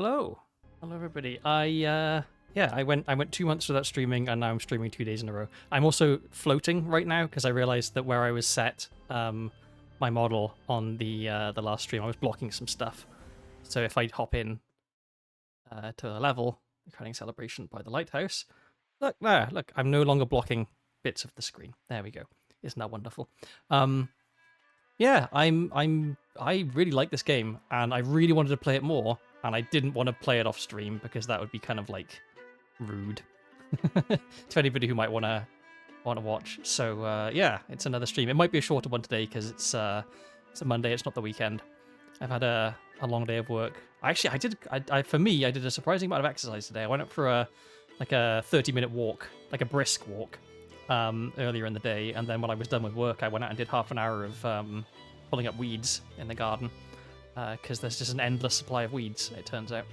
Hello. Hello, everybody. I went 2 months without streaming, and now I'm streaming 2 days in a row. I'm also floating right now because I realized that where I was set, my model on the last stream, I was blocking some stuff. So if I hop in to a level, the crowning celebration by the lighthouse, look there, look, I'm no longer blocking bits of the screen. There we go. Isn't that wonderful? Yeah, I really like this game, and I really wanted to play it more, and I didn't want to play it off stream because that would be kind of like rude to anybody who might want to watch. So yeah, it's another stream. It might be a shorter one today because it's a Monday. It's not the weekend. I've had a long day of work. Actually, for me, I did a surprising amount of exercise today. I went up for a 30-minute walk, like a brisk walk, earlier in the day, and then when I was done with work, I went out and did half an hour of pulling up weeds in the garden because there's just an endless supply of weeds, it turns out.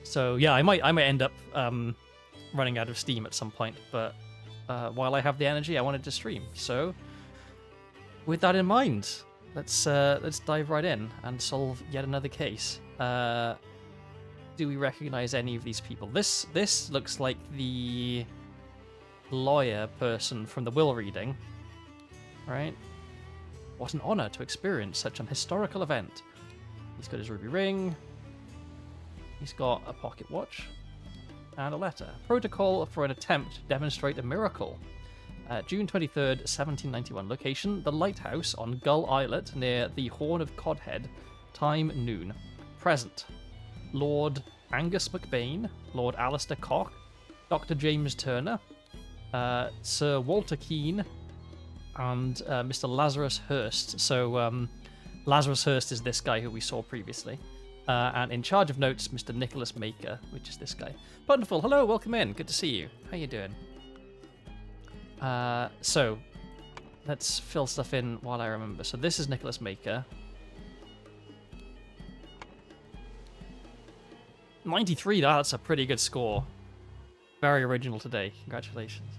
So yeah, I might end up running out of steam at some point, but while I have the energy, I wanted to stream. So with that in mind, let's dive right in and solve yet another case. Do we recognize any of these people? This looks like the lawyer person from the will reading, right? What an honor to experience such an historical event. He's got his ruby ring. He's got a pocket watch and a letter. Protocol for an attempt to demonstrate a miracle. June 23rd, 1791. Location, the lighthouse on Gull Islet near the Horn of Codhead. Time, noon. Present, Lord Angus MacBain, Lord Alistair Cock, Dr. James Turner, Sir Walter Keane, and Mr. Lazarus Hurst. So Lazarus Hurst is this guy who we saw previously. And in charge of notes, Mr. Nicholas Maker, which is this guy. Wonderful. Hello, welcome in. Good to see you. How you doing? So let's fill stuff in while I remember. So this is Nicholas Maker. 93, that's a pretty good score. Very original today. Congratulations.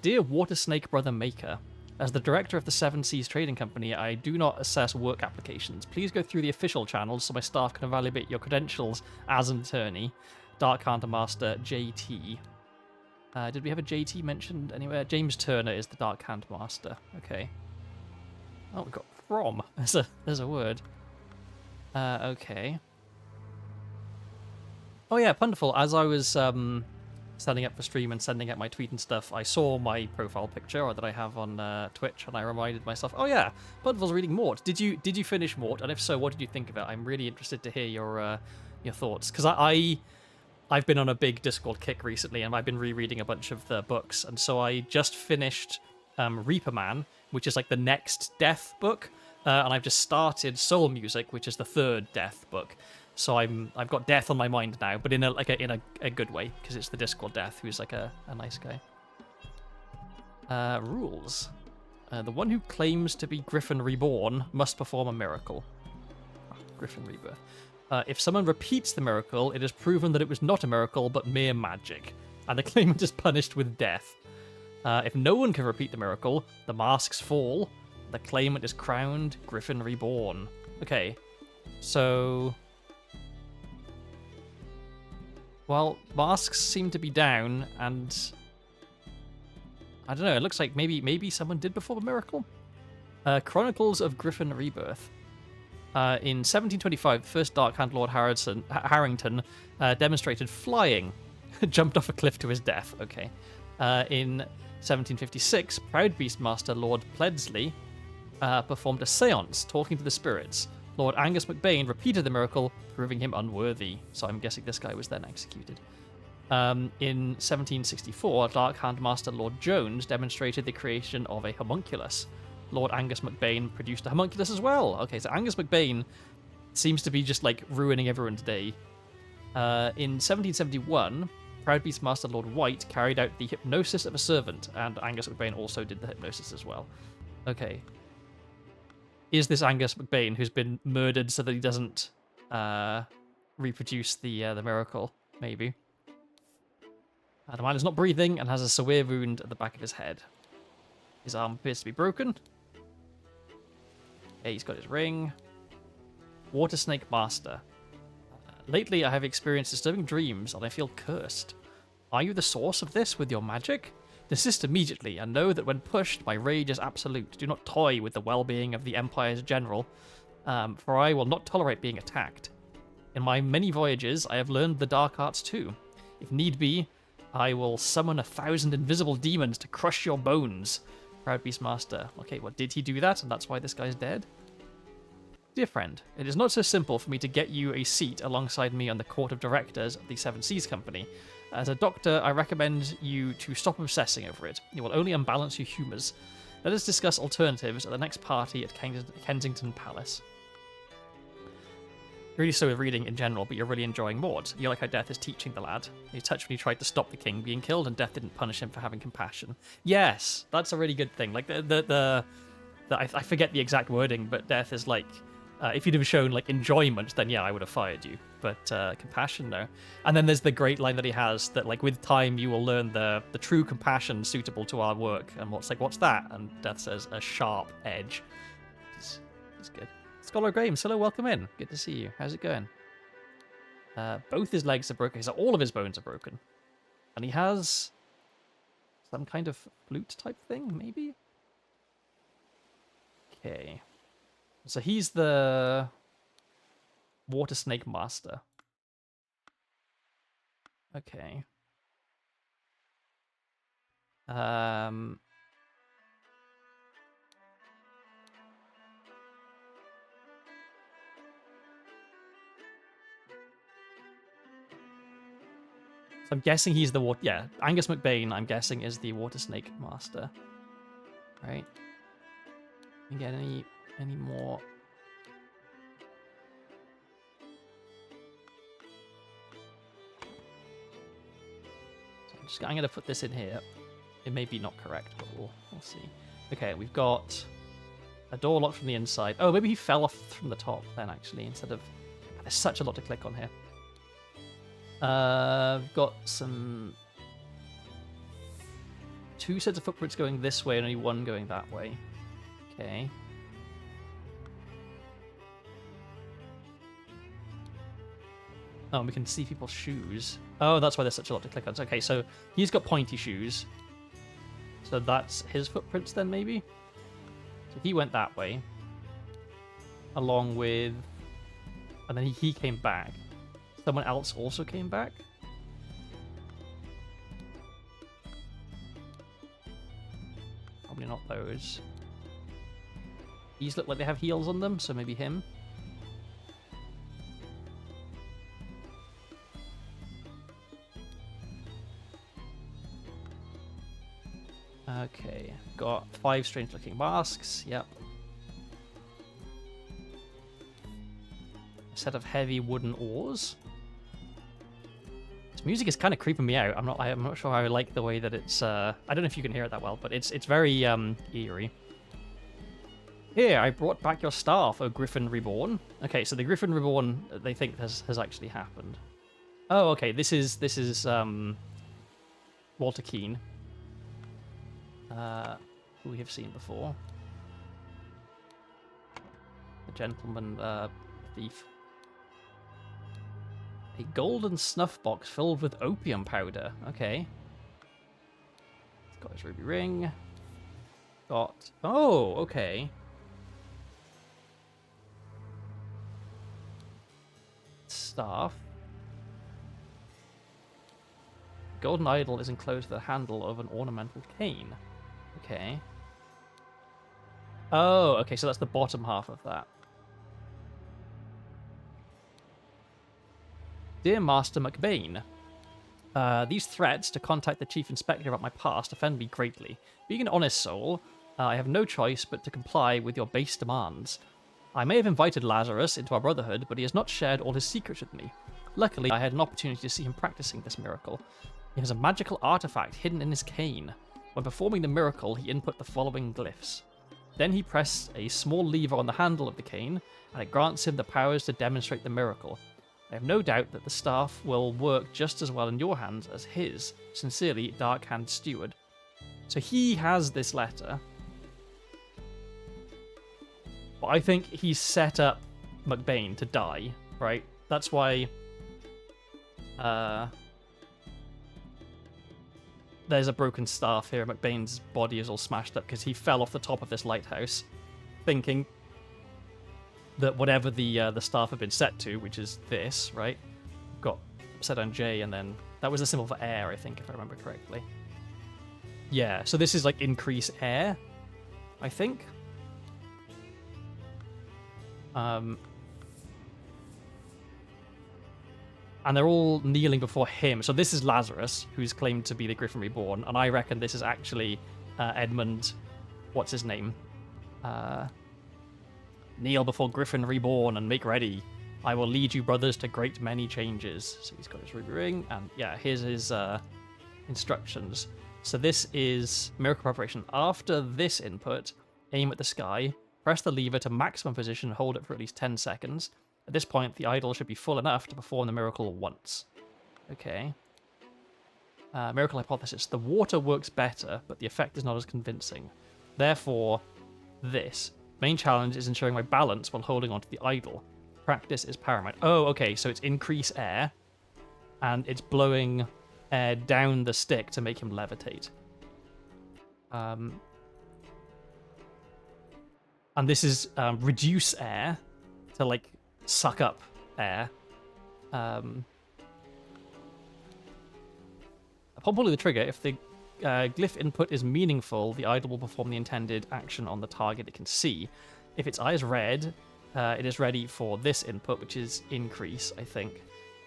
Dear Water Snake Brother Maker, as the director of the Seven Seas Trading Company, I do not assess work applications. Please go through the official channels so my staff can evaluate your credentials as an attorney. Dark Counter Master JT. Did we have a JT mentioned anywhere? James Turner is the Dark Hand Master. Okay. Oh, we got from. There's a word. Okay. Oh yeah, wonderful. As I was setting up for stream and sending out my tweet and stuff, I saw my profile picture that I have on Twitch, and I reminded myself, oh yeah, Bundle's reading Mort. Did you finish Mort? And if so, what did you think of it? I'm really interested to hear your thoughts, because I've been on a big Discord kick recently, and I've been rereading a bunch of the books, and so I just finished Reaper Man, which is like the next Death book, and I've just started Soul Music, which is the third Death book. So I've got Death on my mind now, but in a good way, because it's the Discord Death, who's like a nice guy. Rules. The one who claims to be Griffin Reborn must perform a miracle. Griffin Rebirth. If someone repeats the miracle, it is proven that it was not a miracle, but mere magic, and the claimant is punished with death. If no one can repeat the miracle, the masks fall. The claimant is crowned Griffin Reborn. Okay, so... Well, masks seem to be down, and I don't know, it looks like maybe someone did perform a miracle? Chronicles of Griffin Rebirth. In 1725, the first Dark Hand Lord Harrington demonstrated flying, jumped off a cliff to his death. Okay. In 1756, Proud Beastmaster Lord Pledsley performed a seance, talking to the spirits. Lord Angus MacBain repeated the miracle, proving him unworthy. So I'm guessing this guy was then executed. In 1764, Dark Hand Master Lord Jones demonstrated the creation of a homunculus. Lord Angus MacBain produced a homunculus as well. Okay, so Angus MacBain seems to be just like ruining everyone's day. In 1771, Proud Beastmaster Lord White carried out the hypnosis of a servant, and Angus MacBain also did the hypnosis as well. Okay. Is this Angus MacBain who's been murdered so that he doesn't reproduce the miracle? Maybe. The man is not breathing and has a severe wound at the back of his head. His arm appears to be broken. Yeah, he's got his ring. Water Snake Master. Lately, I have experienced disturbing dreams, and I feel cursed. Are you the source of this with your magic? Desist immediately, and know that when pushed, my rage is absolute. Do not toy with the well-being of the Empire's general, for I will not tolerate being attacked. In my many voyages, I have learned the dark arts too. If need be, I will summon 1,000 invisible demons to crush your bones. Proud Beastmaster. Okay, well, did he do that, and that's why this guy's dead? Dear friend, it is not so simple for me to get you a seat alongside me on the court of directors of the Seven Seas Company. As a doctor, I recommend you to stop obsessing over it. It will only unbalance your humours. Let us discuss alternatives at the next party at Kensington Palace. You're really slow with reading in general, but you're really enjoying Maud. You like how Death is teaching the lad. He touched when he tried to stop the king being killed, and Death didn't punish him for having compassion. Yes, that's a really good thing. Like I forget the exact wording, but Death is like, if you'd have shown like enjoyment, then yeah, I would have fired you. But compassion, no. And then there's the great line that he has that like with time you will learn the true compassion suitable to our work. And what's that? And Death says a sharp edge. It's good. Scholar Graham, hello, welcome in. Good to see you. How's it going? Both his legs are broken. So all of his bones are broken. And he has some kind of flute type thing, maybe? Okay. So he's the water snake master. Okay. So I'm guessing he's the water. Yeah, Angus McBain, I'm guessing, is the water snake master. Right. Can we get any more? So I'm going to put this in here. It may be not correct, but we'll see. Okay, we've got a door locked from the inside. Oh, maybe he fell off from the top then, actually, instead of... There's such a lot to click on here. We've got some... 2 sets of footprints going this way and only 1 going that way. Okay. Oh, we can see people's shoes. Oh, that's why there's such a lot to click on. Okay, so he's got pointy shoes. So that's his footprints then, maybe? So he went that way. Along with... And then he came back. Someone else also came back? Probably not those. These look like they have heels on them, so maybe him. Okay, got 5 strange-looking masks. Yep. A set of heavy wooden oars. This music is kind of creeping me out. I'm not sure I like the way that it's. I don't know if you can hear it that well, but it's very eerie. Here, I brought back your staff, O Griffin Reborn. Okay, so the Griffin Reborn they think has actually happened. Oh, okay. This is Walter Keane. Who we have seen before. The gentleman thief. A golden snuff box filled with opium powder. Okay. He's got his ruby ring. Got... Oh, okay. Staff. Golden idol is enclosed with the handle of an ornamental cane. Okay. Oh, okay, so that's the bottom half of that. Dear Master McBain, these threats to contact the Chief Inspector about my past offend me greatly. Being an honest soul, I have no choice but to comply with your base demands. I may have invited Lazarus into our brotherhood, but he has not shared all his secrets with me. Luckily, I had an opportunity to see him practicing this miracle. He has a magical artifact hidden in his cane. When performing the miracle, he input the following glyphs. Then he pressed a small lever on the handle of the cane, and it grants him the powers to demonstrate the miracle. I have no doubt that the staff will work just as well in your hands as his. Sincerely, Dark Hand Steward. So he has this letter. But I think he's set up McBain to die, right? That's why There's a broken staff here. McBain's body is all smashed up because he fell off the top of this lighthouse, thinking that whatever the staff had been set to, which is this, right? Got set on J, and then that was a symbol for air, I think, if I remember correctly. Yeah, so this is like increase air, I think. And they're all kneeling before him. So this is Lazarus, who's claimed to be the Griffin Reborn, and I reckon this is actually Edmund. What's his name? Kneel before Griffin Reborn and make ready. I will lead you, brothers, to great many changes. So he's got his ruby ring, and yeah, here's his instructions. So this is miracle preparation. After this input, aim at the sky, press the lever to maximum position, and hold it for at least 10 seconds. At this point, the idol should be full enough to perform the miracle once. Okay. Miracle hypothesis. The water works better, but the effect is not as convincing. Therefore, this. Main challenge is ensuring my balance while holding onto the idol. Practice is paramount. Oh, okay, so it's increase air, and it's blowing air down the stick to make him levitate. And this is reduce air to, like, suck up air. Upon pulling the trigger, if the glyph input is meaningful, the idol will perform the intended action on the target it can see. If its eye is red, it is ready for this input, which is increase, I think.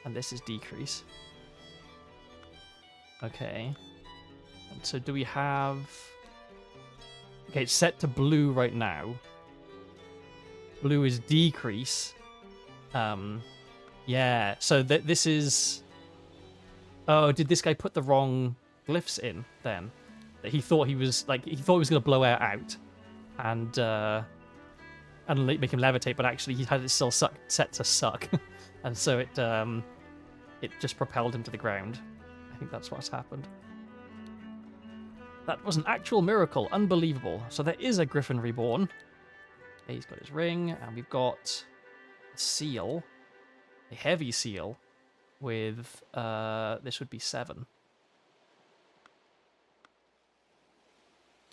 And this is decrease. Okay. And so do we have... Okay, it's set to blue right now. Blue is decrease. Yeah, so this is... Oh, did this guy put the wrong glyphs in, then? That he thought he was, like, he thought he was going to blow air out and make him levitate, but actually he had it still set to suck. And so it just propelled him to the ground. I think that's what's happened. That was an actual miracle. Unbelievable. So there is a Griffin Reborn. He's got his ring, and we've got a seal. A heavy seal with, this would be 7.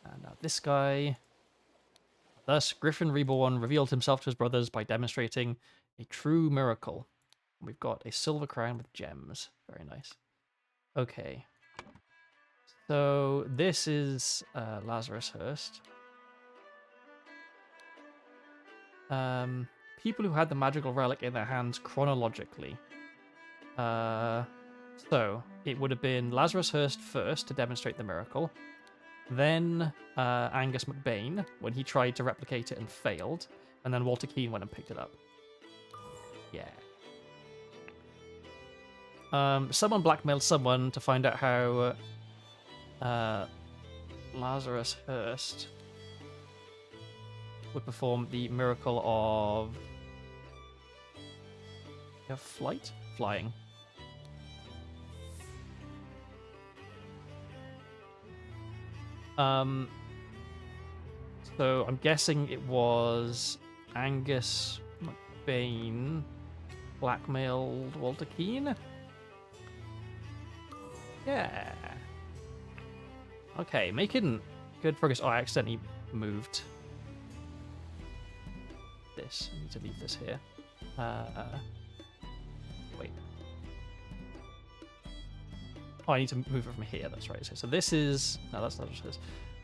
And now this guy. Thus, Griffin Reborn revealed himself to his brothers by demonstrating a true miracle. We've got a silver crown with gems. Very nice. Okay. So this is Lazarus Hurst. People who had the magical relic in their hands chronologically. So it would have been Lazarus Hurst first to demonstrate the miracle. Then Angus MacBain when he tried to replicate it and failed. And then Walter Keane went and picked it up. Yeah. Someone blackmailed someone to find out how Lazarus Hurst would perform the miracle of flying. So I'm guessing it was Angus MacBain blackmailed Walter Keane. Yeah. Okay, making good progress. Oh, I accidentally moved this. I need to leave this here. Wait. Oh, I need to move it from here. That's right. So this is... No, that's not what it is.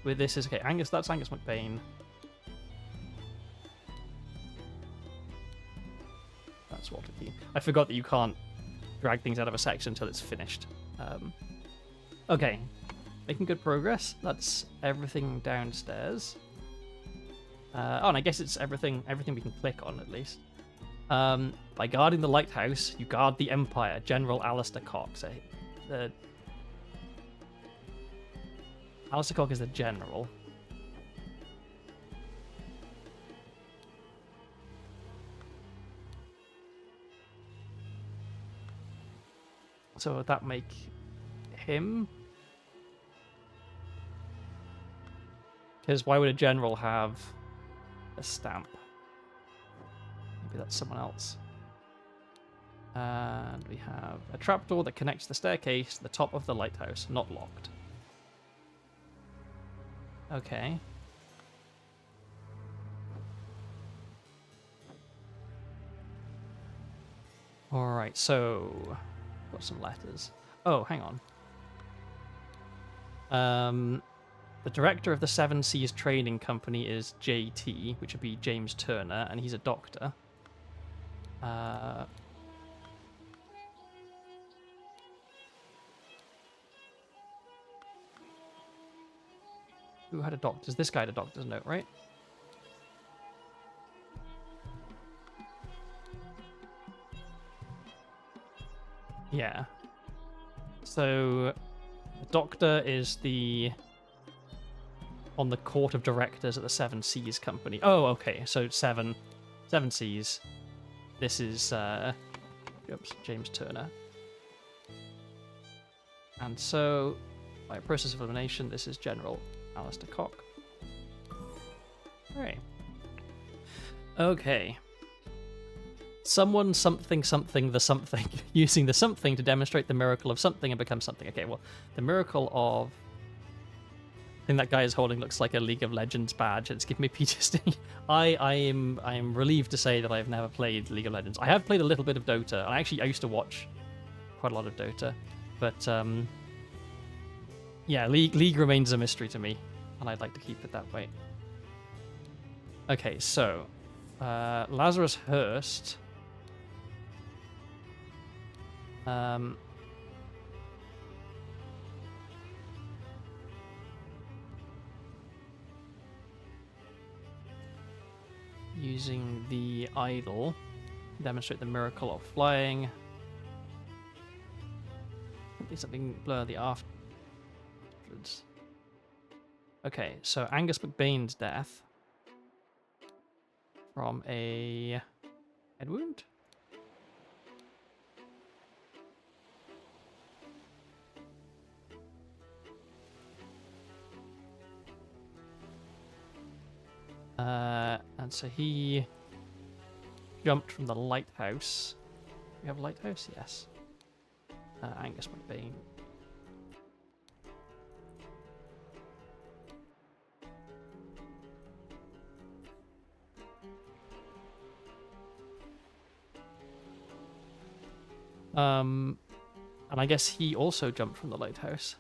With this is... Okay, Angus. That's Angus MacBain. That's Walter Keane. I forgot that you can't drag things out of a section until it's finished. Okay. Making good progress. That's everything downstairs. Oh, and I guess it's everything we can click on, at least. By guarding the lighthouse, you guard the Empire. General Alistair Cox. Alistair Cox is the general. So would that make him? Because why would a general have a stamp? Maybe that's someone else. And we have a trapdoor that connects the staircase to the top of the lighthouse, not locked. Okay. Alright, so... got some letters. Oh, hang on. The director of the Seven Seas Trading Company is JT, which would be James Turner, and he's a doctor. Who had a doctor's? This guy had a doctor's note, right? Yeah. So, the doctor is on the court of directors at the Seven Seas Company. Oh, okay. So Seven Seas. This is James Turner. And so, by a process of elimination, this is General Alistair Cock. Right. Okay. Someone, something, the something, using the something to demonstrate the miracle of something and become something. Okay, well, the miracle of... I think that guy is holding looks like a League of Legends badge. It's giving me PTSD. I am relieved to say that I've never played League of Legends. I have played a little bit of Dota, and I used to watch quite a lot of Dota, but yeah, League remains a mystery to me, and I'd like to keep it that way. Okay, so Lazarus Hurst. Using the idol, demonstrate the miracle of flying. Be something blur the afterwards. Okay, so Angus McBain's death from a head wound. And so he jumped from the lighthouse. We have a lighthouse? Yes. Angus McBain. And I guess he also jumped from the lighthouse.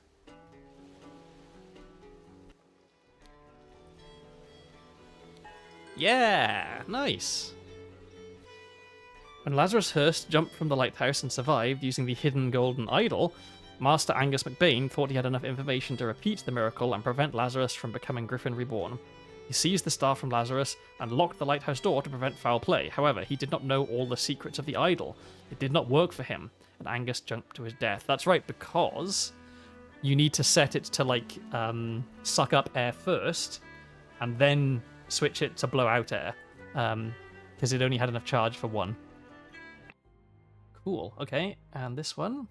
Yeah, nice. When Lazarus Hurst jumped from the lighthouse and survived using the hidden golden idol, Master Angus McBain thought he had enough information to repeat the miracle and prevent Lazarus from becoming Griffin Reborn. He seized the star from Lazarus and locked the lighthouse door to prevent foul play. However, he did not know all the secrets of the idol. It did not work for him, and Angus jumped to his death. That's right, because you need to set it to, like, suck up air first, and then switch it to blow out air, because it only had enough charge for one. Cool, okay, and this one?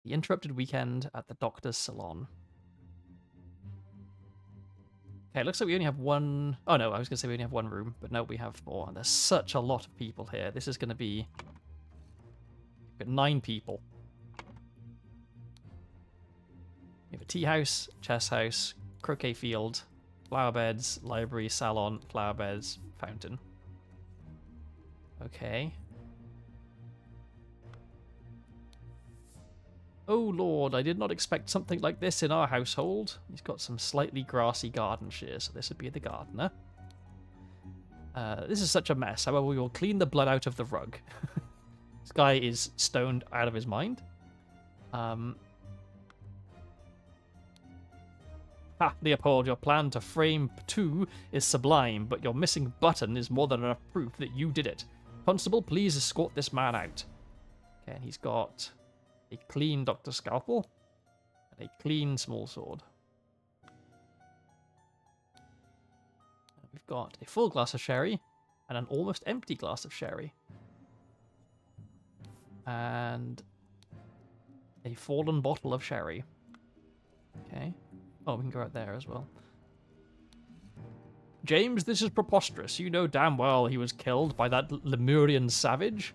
The Interrupted Weekend at the Doctor's Salon. Okay, it looks like we only have one... Oh no, I was going to say we only have one room, but no, we have more. And there's such a lot of people here. This is going to be... We've got 9 people. We have a tea house, chess house, croquet field, flower beds, library, salon, flower beds, fountain. Okay. Oh lord, I did not expect something like this in our household. He's got some slightly grassy garden shears, so this would be the gardener. This is such a mess. However, we will clean the blood out of the rug. This guy is stoned out of his mind. Leopold, your plan to frame 2 is sublime, but your missing button is more than enough proof that you did it. Constable, please escort this man out. Okay, and he's got a clean Dr. Scalpel and a clean small sword. We've got a full glass of sherry and an almost empty glass of sherry. And a fallen bottle of sherry. Okay. Oh, we can go out there as well. James, this is preposterous. You know damn well he was killed by that Lemurian savage.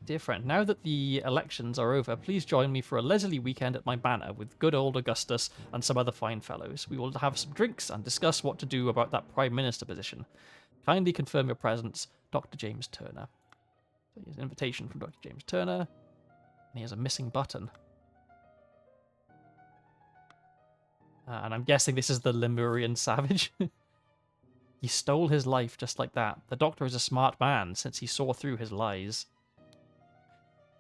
Dear friend, now that the elections are over, please join me for a leisurely weekend at my manor with good old Augustus and some other fine fellows. We will have some drinks and discuss what to do about that Prime Minister position. Kindly confirm your presence, Dr. James Turner. So here's an invitation from Dr. James Turner, and he has a missing button. And I'm guessing this is the Lemurian savage. He stole his life just like that. The doctor is a smart man, since he saw through his lies.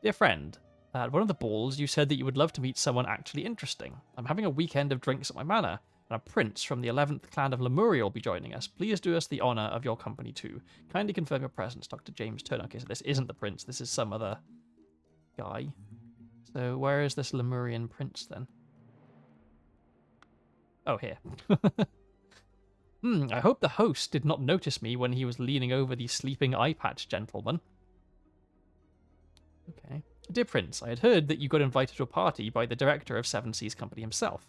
Dear friend, at one of the balls, you said that you would love to meet someone actually interesting. I'm having a weekend of drinks at my manor, and a prince from the 11th clan of Lemuria will be joining us. Please do us the honour of your company too. Kindly confirm your presence, Dr. James Turner. Okay, so this isn't the prince, this is some other guy. So where is this Lemurian prince then? Oh, here. I hope the host did not notice me when he was leaning over the sleeping eye patch gentleman. Okay. Dear Prince, I had heard that you got invited to a party by the director of Seven Seas Company himself.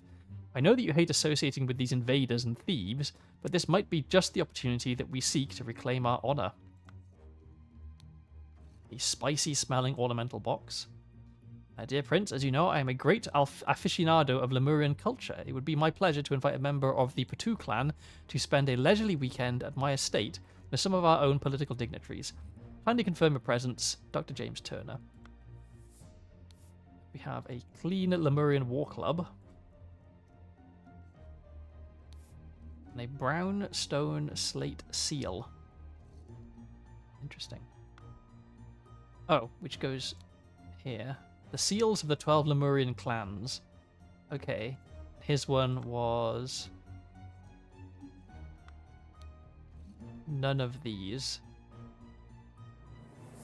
I know that you hate associating with these invaders and thieves, but this might be just the opportunity that we seek to reclaim our honor. A spicy-smelling ornamental box. Dear Prince, as you know, I am a great aficionado of Lemurian culture. It would be my pleasure to invite a member of the Patu clan to spend a leisurely weekend at my estate with some of our own political dignitaries. Kindly confirm your presence, Dr. James Turner. We have a clean Lemurian war club. And a brown stone slate seal. Interesting. Oh, which goes here. The seals of the 12 Lemurian clans. Okay. His one was... none of these.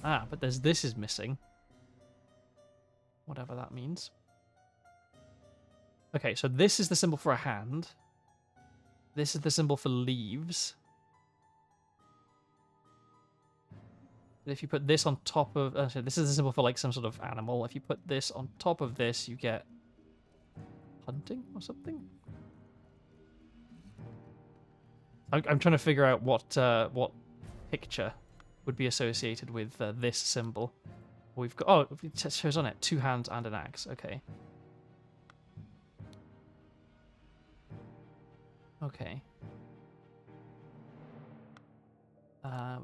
Ah, but this is missing. Whatever that means. Okay, so this is the symbol for a hand. This is the symbol for leaves. But if you put this on top of... this is the symbol for like some sort of animal. If you put this on top of this, you get... hunting or something? I'm trying to figure out what picture would be associated with this symbol. We've got... oh, it shows on it. 2 hands and an axe. Okay. Okay.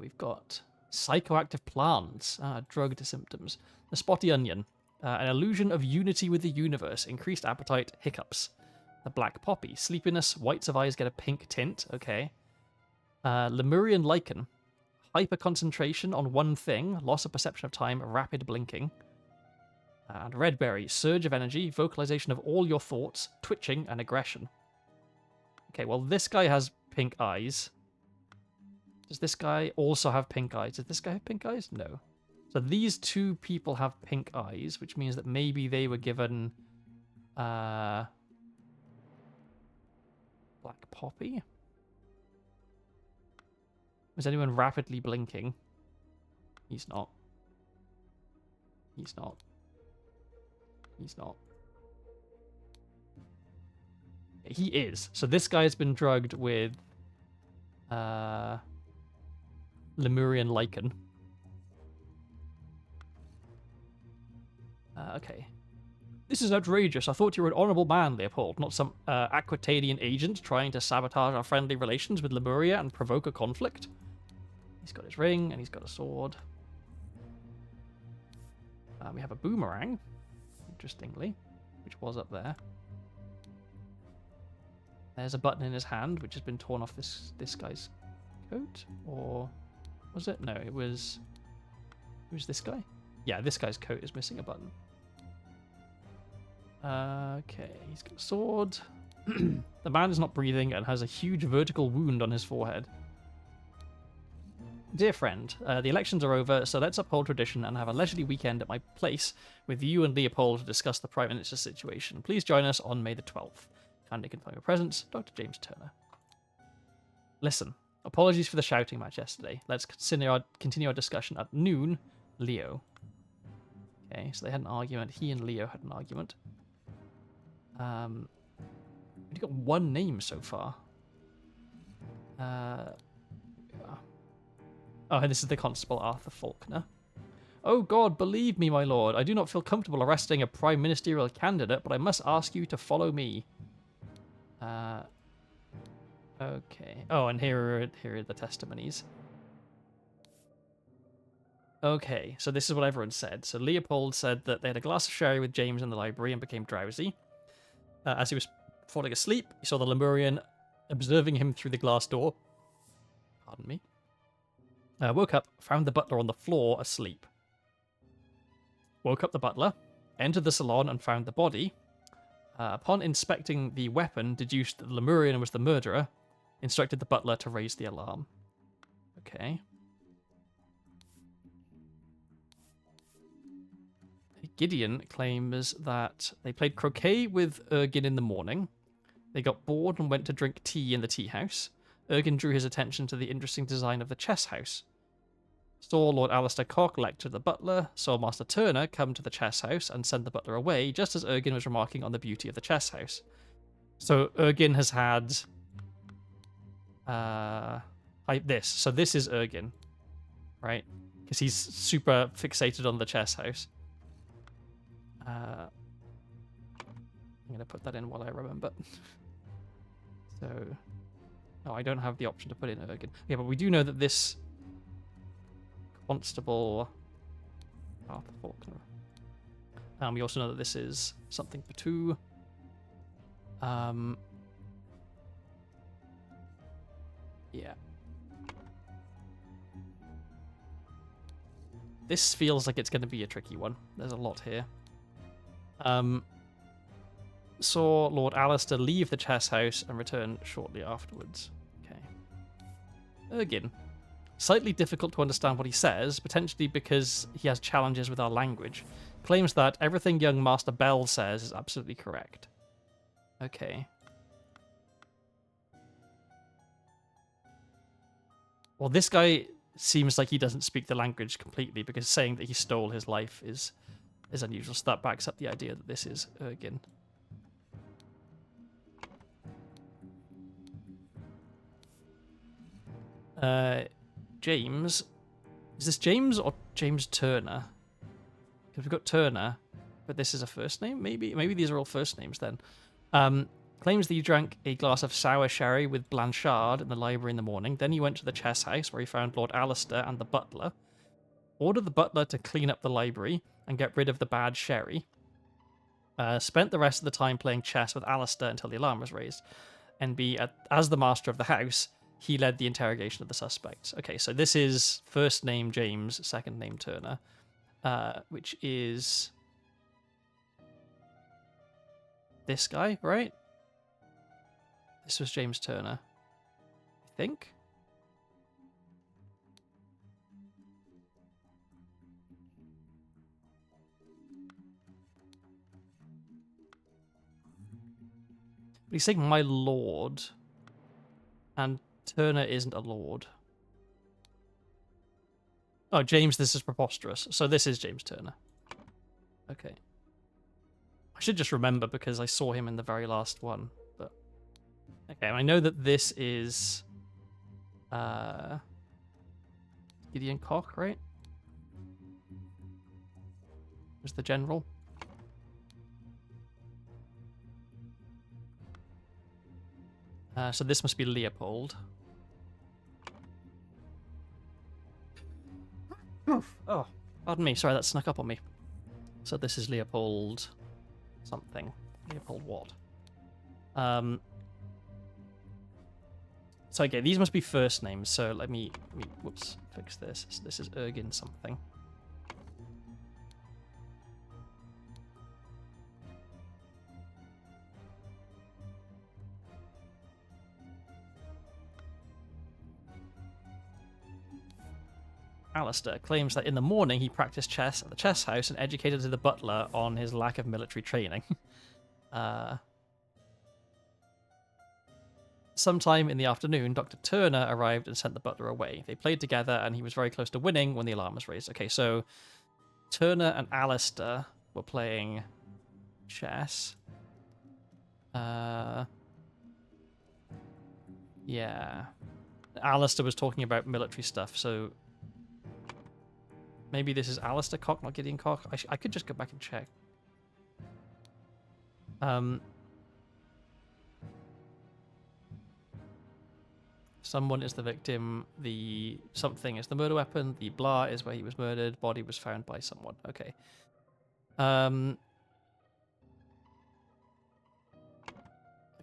We've got... psychoactive plants, drugged symptoms. The spotty onion, an illusion of unity with the universe, increased appetite, hiccups. The black poppy, sleepiness, whites of eyes get a pink tint, okay. Lemurian lichen, hyper concentration on one thing, loss of perception of time, rapid blinking. And red berry, surge of energy, vocalization of all your thoughts, twitching, and aggression. Okay, well, this guy has pink eyes. Does this guy also have pink eyes? Does this guy have pink eyes? No. So these 2 people have pink eyes, which means that maybe they were given black poppy. Is anyone rapidly blinking? He's not. He's not. He's not. He is. So this guy's been drugged with Lemurian lichen. Okay. This is outrageous. I thought you were an honourable man, Leopold, not some Aquitanian agent trying to sabotage our friendly relations with Lemuria and provoke a conflict. He's got his ring, and he's got a sword. We have a boomerang, interestingly, which was up there. There's a button in his hand, which has been torn off this guy's coat, or was it? No, it was... who's this guy? Yeah, this guy's coat is missing a button. Okay, he's got a sword. The man is not breathing and has a huge vertical wound on his forehead. Dear friend, the elections are over, so let's uphold tradition and have a leisurely weekend at my place with you and Leopold to discuss the Prime Minister's situation. Please join us on May the 12th. Kindly confirm your presence, Dr. James Turner. Listen, apologies for the shouting match yesterday. Let's continue our discussion at noon. Leo. Okay, so they had an argument. He and Leo had an argument. We've got 1 name so far. Oh, and this is the Constable Arthur Faulkner. Oh God, believe me, my lord, I do not feel comfortable arresting a prime ministerial candidate, but I must ask you to follow me. Okay. Oh, and here are the testimonies. Okay, so this is what everyone said. So Leopold said that they had a glass of sherry with James in the library and became drowsy. As he was falling asleep, he saw the Lemurian observing him through the glass door. Pardon me. Woke up, found the butler on the floor asleep. Woke up the butler, entered the salon and found the body. Upon inspecting the weapon, deduced that the Lemurian was the murderer, instructed the butler to raise the alarm. Okay. Gideon claims that they played croquet with Ergin in the morning. They got bored and went to drink tea in the tea house. Ergin drew his attention to the interesting design of the chess house. Saw Lord Alistair Cock lecture the butler, saw Master Turner come to the chess house and send the butler away, just as Ergin was remarking on the beauty of the chess house. So Ergin has had this. So this is Ergin, right? Because he's super fixated on the chess house. I'm going to put that in while I remember. So, no, I don't have the option to put in Ergin. Yeah, but we do know that this Constable Arthur Faulkner. We also know that this is something for two. Yeah. This feels like it's going to be a tricky one. There's a lot here. Saw Lord Alistair leave the chess house and return shortly afterwards. Okay. Ergin. Slightly difficult to understand what he says, potentially because he has challenges with our language. Claims that everything young Master Bell says is absolutely correct. Okay. Well, this guy seems like he doesn't speak the language completely, because saying that he stole his life is unusual, so that backs up the idea that this is Ergin. James. Is this James or James Turner? Because we've got Turner, but this is a first name? Maybe these are all first names then. Claims that he drank a glass of sour sherry with Blanchard in the library in the morning. Then he went to the chess house where he found Lord Alistair and the butler. Ordered the butler to clean up the library and get rid of the bad sherry. Spent the rest of the time playing chess with Alistair until the alarm was raised. NB, as the master of the house, he led the interrogation of the suspects. Okay, so this is first name James, second name Turner, which is this guy, right? This was James Turner, I think. But he's saying my lord, and Turner isn't a lord. Oh, James, this is preposterous. So this is James Turner. Okay. I should just remember because I saw him in the very last one. But okay, I know that this is Gideon Koch, right? Was the general? So this must be Leopold. Oh, pardon me. Sorry, that snuck up on me. So this is Leopold something. Leopold what? So okay, these must be first names. So let me whoops, fix this. So this is Ergin something. Alistair claims that in the morning he practiced chess at the chess house and educated the butler on his lack of military training. Sometime in the afternoon, Dr. Turner arrived and sent the butler away. They played together and he was very close to winning when the alarm was raised. Okay, so Turner and Alistair were playing chess. Yeah. Alistair was talking about military stuff, so maybe this is Alistair Cock, not Gideon Cock. I could just go back and check. Someone is the victim. The something is the murder weapon. The blah is where he was murdered. Body was found by someone. Okay. I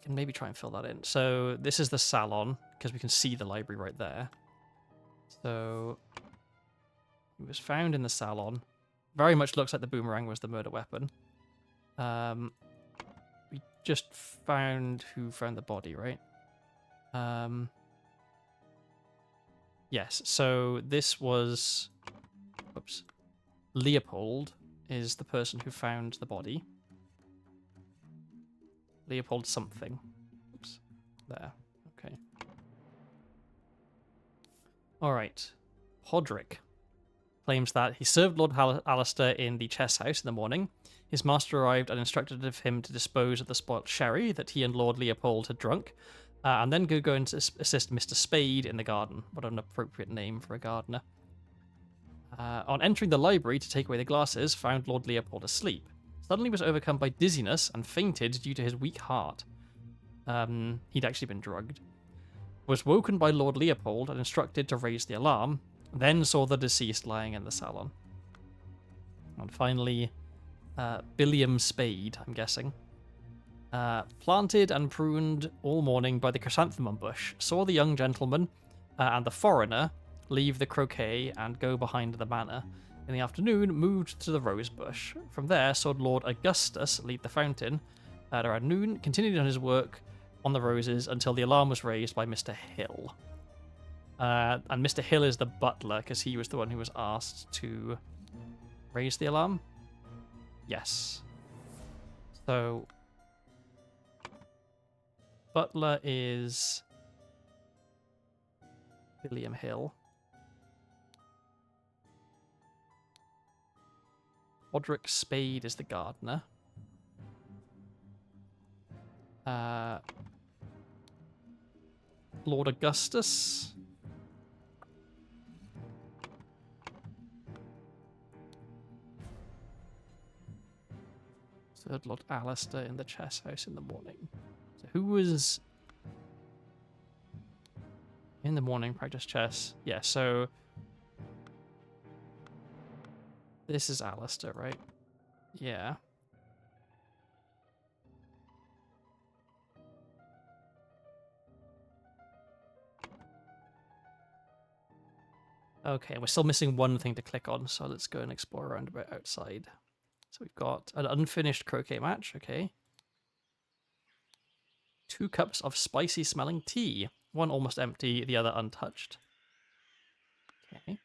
can maybe try and fill that in. So this is the salon, because we can see the library right there. So he was found in the salon. Very much looks like the boomerang was the murder weapon. We just found who found the body, right? Yes, so this was... Oops. Leopold is the person who found the body. Leopold something. Oops. There. Okay. Alright. Podrick claims that he served Lord Alistair in the chess house in the morning. His master arrived and instructed him to dispose of the spoilt sherry that he and Lord Leopold had drunk, and then go and assist Mr. Spade in the garden. What an appropriate name for a gardener. On entering the library to take away the glasses, found Lord Leopold asleep. Suddenly was overcome by dizziness and fainted due to his weak heart. He'd actually been drugged. Was woken by Lord Leopold and instructed to raise the alarm, then saw the deceased lying in the salon. And finally, Billiam Spade, I'm guessing. Planted and pruned all morning by the chrysanthemum bush, saw the young gentleman and the foreigner leave the croquet and go behind the manor. In the afternoon, moved to the rose bush. From there, saw Lord Augustus leave the fountain. At around noon, continued on his work on the roses until the alarm was raised by Mr. Hill. And Mr. Hill is the butler, because he was the one who was asked to raise the alarm. Yes. So, butler is William Hill. Podrick Spade is the gardener. Lord Augustus. Served Lord Alistair in the chess house in the morning. So who was in the morning practice chess? Yeah, so this is Alistair, right? Yeah. Okay, we're still missing one thing to click on, so let's go and explore around a bit outside. So we've got an unfinished croquet match, okay. 2 cups of spicy smelling tea. One almost empty, the other untouched. Okay.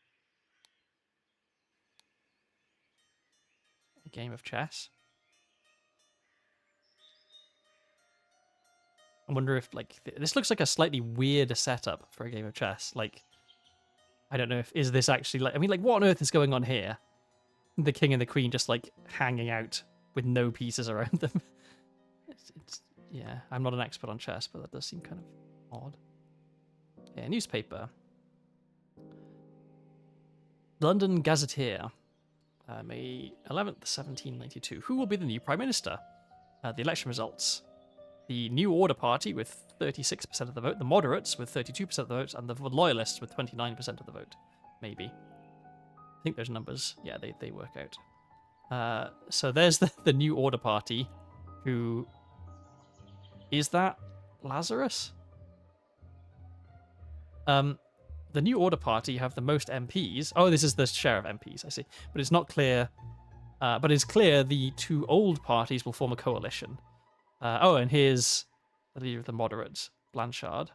A game of chess. I wonder if, like, this looks like a slightly weirder setup for a game of chess. Like, I don't know if, is this actually, like, I mean, like, what on earth is going on here? The king and the queen just, like, hanging out with no pieces around them. Yeah, I'm not an expert on chess, but that does seem kind of odd. Yeah, newspaper. London Gazetteer, May 11th, 1792. Who will be the new Prime Minister? The election results. The New Order Party with 36% of the vote, the Moderates with 32% of the votes, and the Loyalists with 29% of the vote. Maybe. I think those numbers, yeah, they work out. So there's the New Order Party, who... Is that Lazarus? The New Order Party have the most MPs. Oh, this is the share of MPs, I see. But it's not clear. But it's clear the 2 old parties will form a coalition. And here's the leader of the moderates, Blanchard.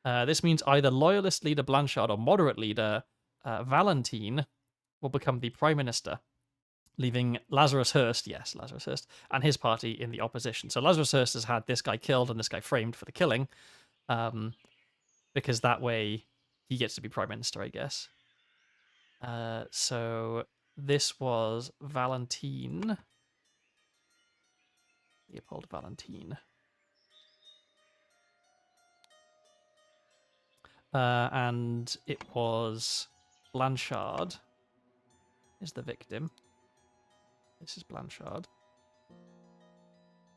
This means either loyalist leader Blanchard or moderate leader Valentine will become the prime minister, leaving Lazarus Hearst, yes, Lazarus Hearst, and his party in the opposition. So Lazarus Hearst has had this guy killed and this guy framed for the killing, because that way he gets to be prime minister, I guess. So this was Valentine. Leopold Valentine. And it was Blanchard is the victim. This is Blanchard.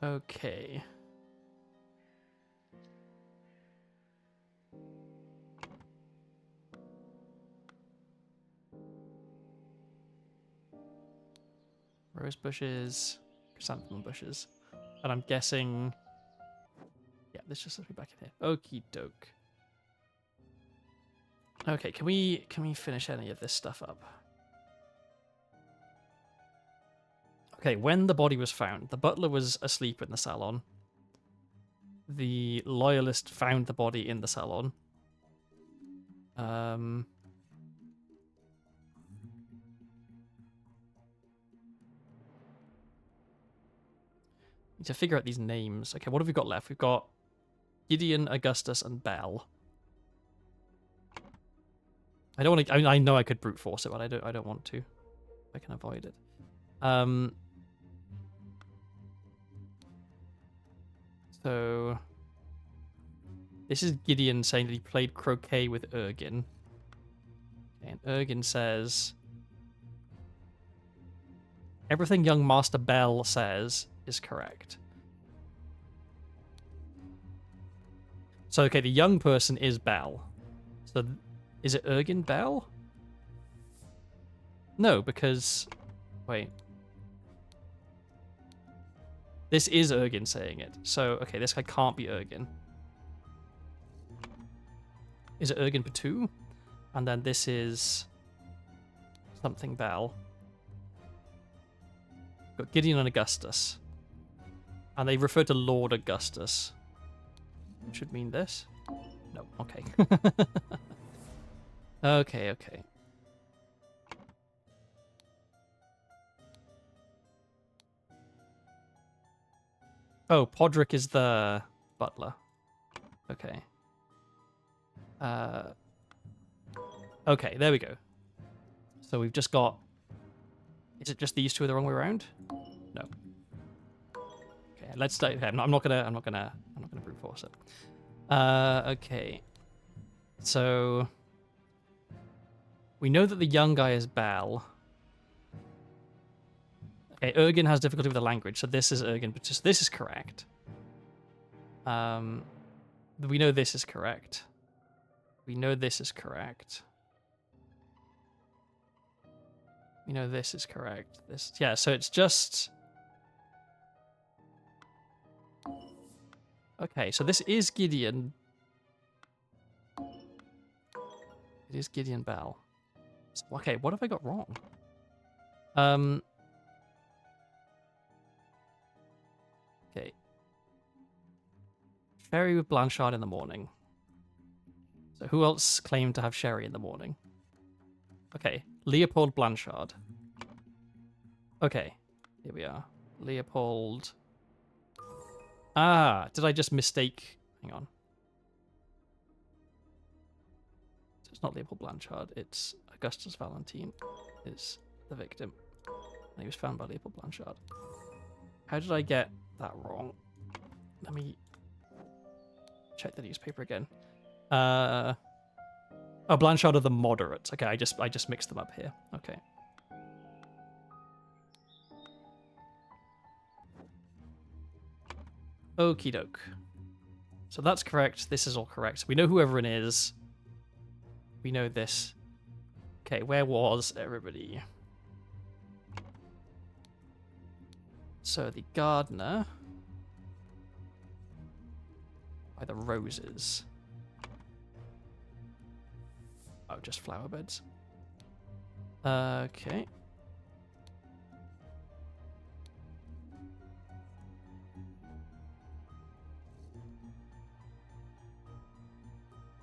Okay. Rose bushes, chrysanthemum bushes. And I'm guessing... Yeah, this just lets me back in here. Okie doke. Okay, can we finish any of this stuff up? Okay, when the body was found, the butler was asleep in the salon. The loyalist found the body in the salon. Need to figure out these names. Okay, what have we got left? We've got Gideon, Augustus, and Bell. I don't want to. I mean, I know I could brute force it, but I don't want to. I can avoid it. So this is Gideon saying that he played croquet with Ergin. Okay, and Ergin says everything young Master Bell says is correct. So okay, the young person is Bell. So is it Ergin Bell? No, because wait. This is Ergin saying it. So, okay, this guy can't be Ergin. Is it Ergin Batu? And then this is something Bell. Got Gideon and Augustus. And they refer to Lord Augustus. Should mean this? No, okay. Okay. Oh, Podrick is the butler. Okay. Okay, there we go. So we've just got... Is it just these two are the wrong way around? No. Okay, let's start. Okay, I'm not gonna brute force it. Okay. So we know that the young guy is Bal. Okay, Ergin has difficulty with the language, so this is Ergin, but just this is correct. We know this is correct. We know this is correct. We know this is correct. This, yeah, so it's just... Okay, so this is Gideon. It is Gideon Bell. Okay, what have I got wrong? Okay. Sherry with Blanchard in the morning. So who else claimed to have Sherry in the morning? Okay, Leopold Blanchard. Okay, here we are. Leopold. Ah, did I just mistake? Hang on. So it's not Leopold Blanchard, it's Augustus Valentine is the victim. And he was found by Leopold Blanchard. How did I get that wrong? Let me check the newspaper again. Oh, Blanchard are the moderates. Okay, I just mixed them up here. Okay. Okie doke. So that's correct. This is all correct. We know who everyone is. We know this. Okay, where was everybody? So the gardener by the roses. Oh, just flower beds. Okay.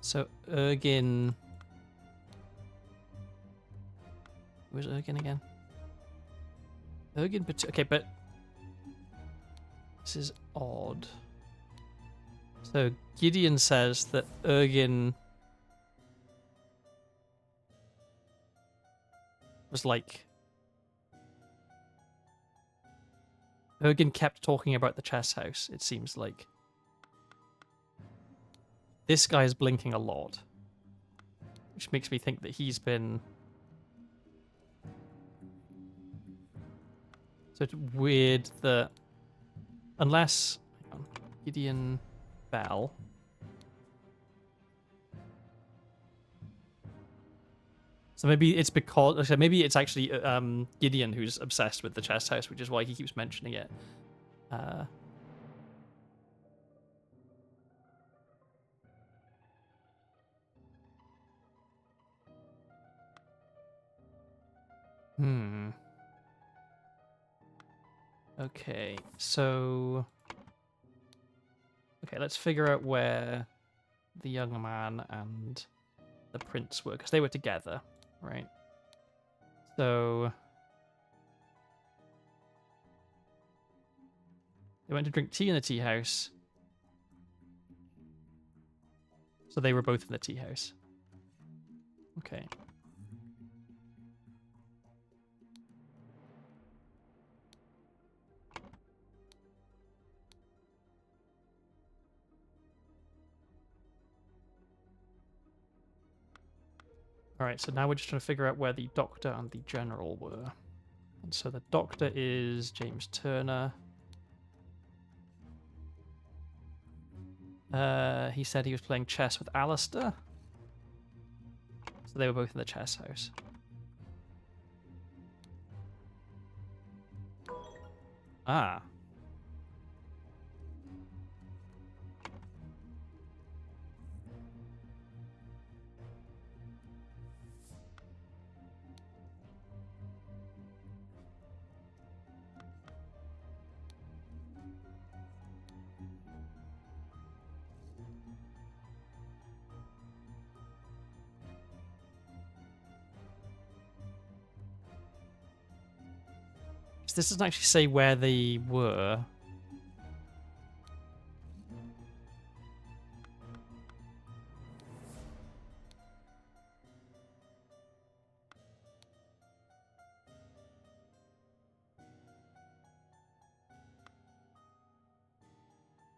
So Ergin. Where's Ergin again? Ergin, okay, but this is odd. So Gideon says that Ergin was like... Ergin kept talking about the chess house, it seems like. This guy is blinking a lot. which makes me think that he's been... So it's weird that... Unless... Hang on, Gideon Bell... So maybe it's because... Maybe it's actually Gideon who's obsessed with the chest house, which is why he keeps mentioning it. Okay, so... Okay, let's figure out where the young man and the prince were, because they were together, right? So... They went to drink tea in the tea house. So they were both in the tea house. Okay. Alright, so now we're just trying to figure out where the doctor and the general were. And so the doctor is James Turner. He said he was playing chess with Alistair. So they were both in the chess house. Ah. This doesn't actually say where they were.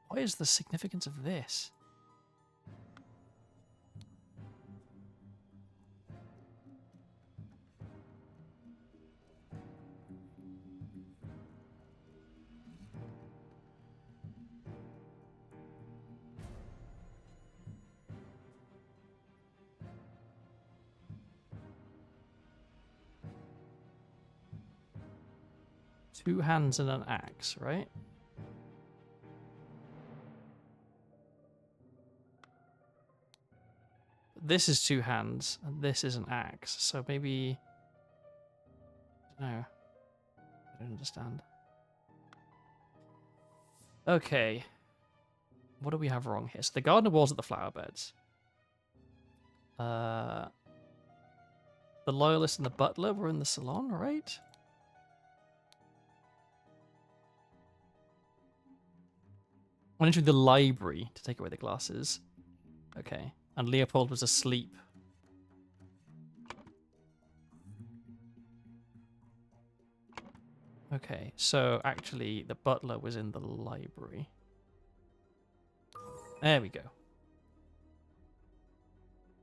What is the significance of this? Two hands and an axe, right? This is two hands, and this is an axe. So maybe... No. I don't understand. Okay. What do we have wrong here? So the gardener was at the flower beds. The loyalist and the butler were in the salon, right? Went into the library to take away the glasses. Okay. And Leopold was asleep. Okay, so actually the butler was in the library. There we go.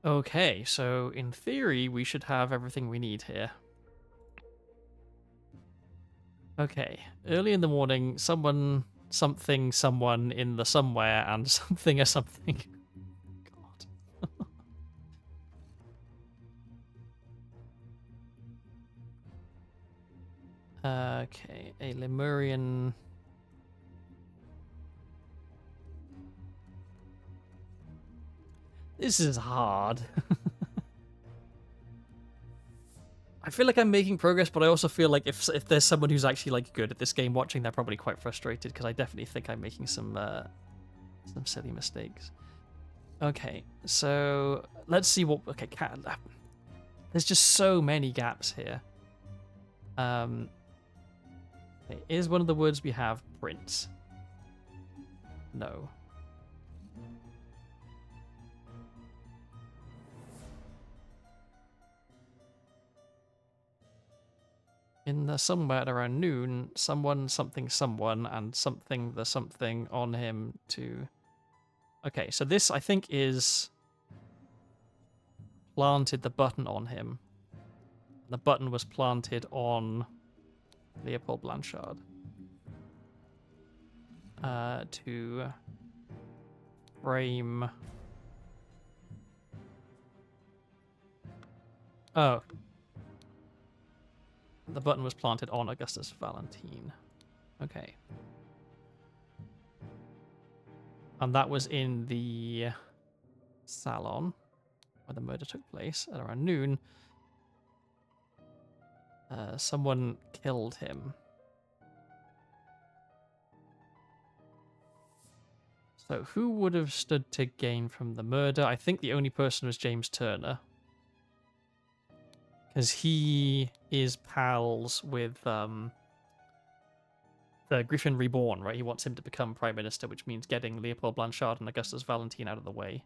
Okay, so in theory we should have everything we need here. Okay, early in the morning, someone, something, someone in the somewhere, and something or something. God. Okay, a Lemurian... This is hard. I feel like I'm making progress, but I also feel like if there's someone who's actually like good at this game watching, they're probably quite frustrated because I definitely think I'm making some silly mistakes. Okay, so let's see what. Okay, there's just so many gaps here. Okay, is one of the words we have prince? No. In the somewhere at around noon, someone, something, someone, and something, the something on him to... Okay, so this, I think, is... planted the button on him. The button was planted on Leopold Blanchard. To frame... Oh. The button was planted on Augustus Valentine. Okay. And that was in the salon where the murder took place at around noon. Someone killed him. So who would have stood to gain from the murder? I think the only person was James Turner. Because he is pals with the Griffin Reborn, right? He wants him to become Prime Minister, which means getting Leopold Blanchard and Augustus Valentine out of the way.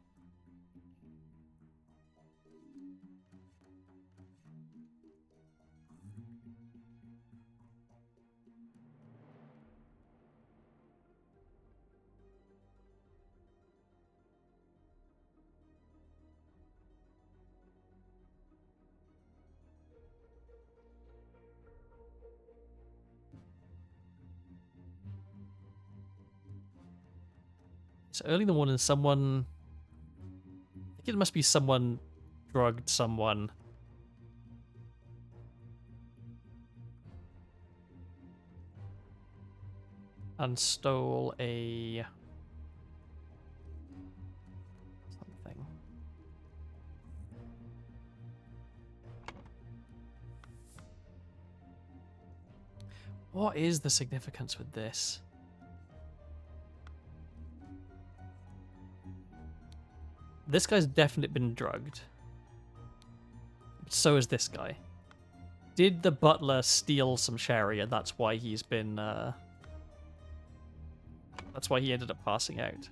So early in the morning, someone... I think it must be someone drugged someone. And stole a... something. What is the significance with this? This guy's definitely been drugged. So is this guy. Did the butler steal some sherry and that's why he's been, that's why he ended up passing out?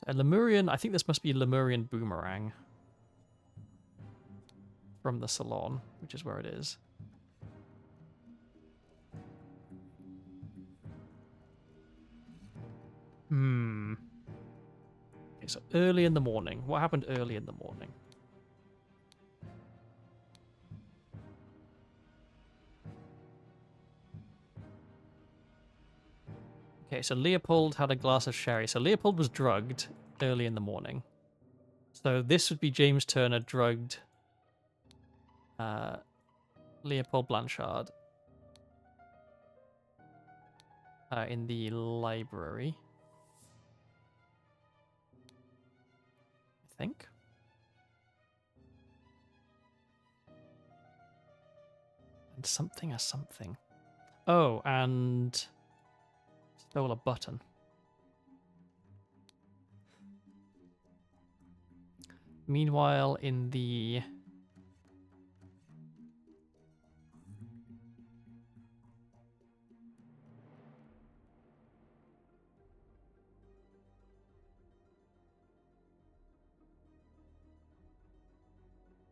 A Lemurian, I think this must be a Lemurian boomerang from the salon, which is where it is. Okay, so early in the morning. What happened early in the morning? Okay, so Leopold had a glass of sherry. So Leopold was drugged early in the morning. So this would be James Turner drugged Leopold Blanchard in the library. I think. And something or something. Oh, and... stole a button. Meanwhile, in the...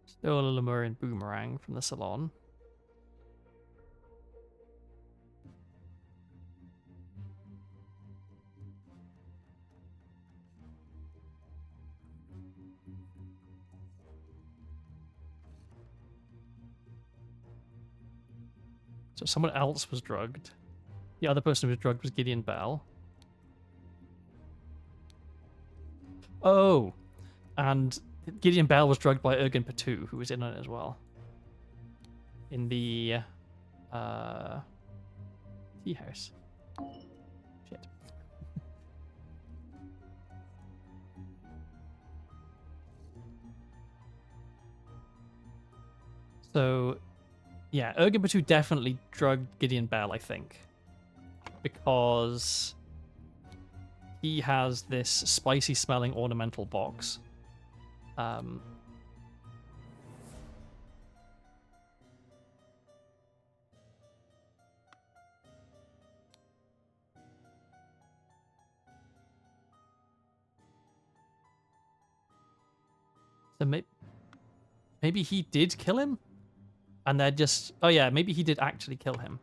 stole a Lemurian boomerang from the salon. So someone else was drugged. The other person who was drugged was Gideon Bell. Oh! And Gideon Bell was drugged by Ergen Patu, who was in on it as well. In the tea house. Shit. So, yeah, Ergen Patu definitely drugged Gideon Bell, I think. Because he has this spicy smelling ornamental box. So maybe he did kill him, and they're just. Oh yeah, maybe he did actually kill him.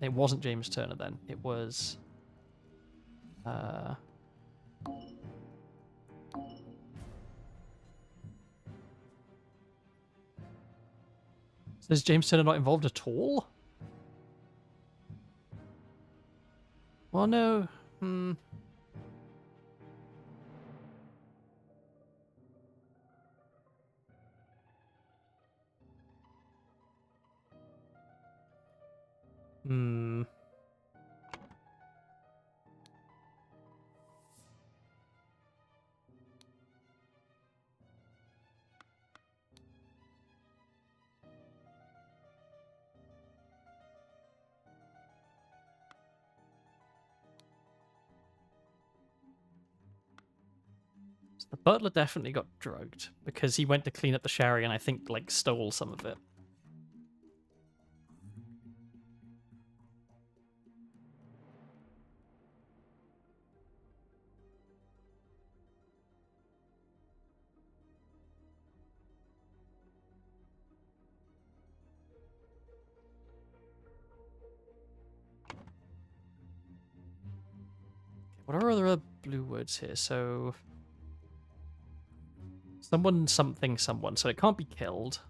It wasn't James Turner then. It was. So is James Turner not involved at all? Well, no. Hmm. Hmm. So the butler definitely got drugged because he went to clean up the sherry and I think like stole some of it. What are other blue words here? So someone, something, someone. So it can't be killed.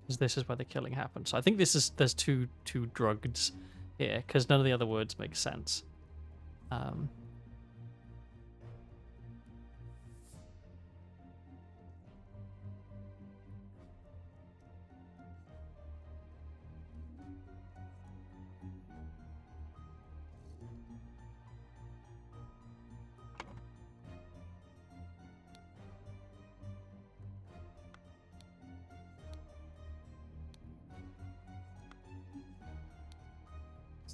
Because this is where the killing happened. So I think there's two drugs here because none of the other words make sense.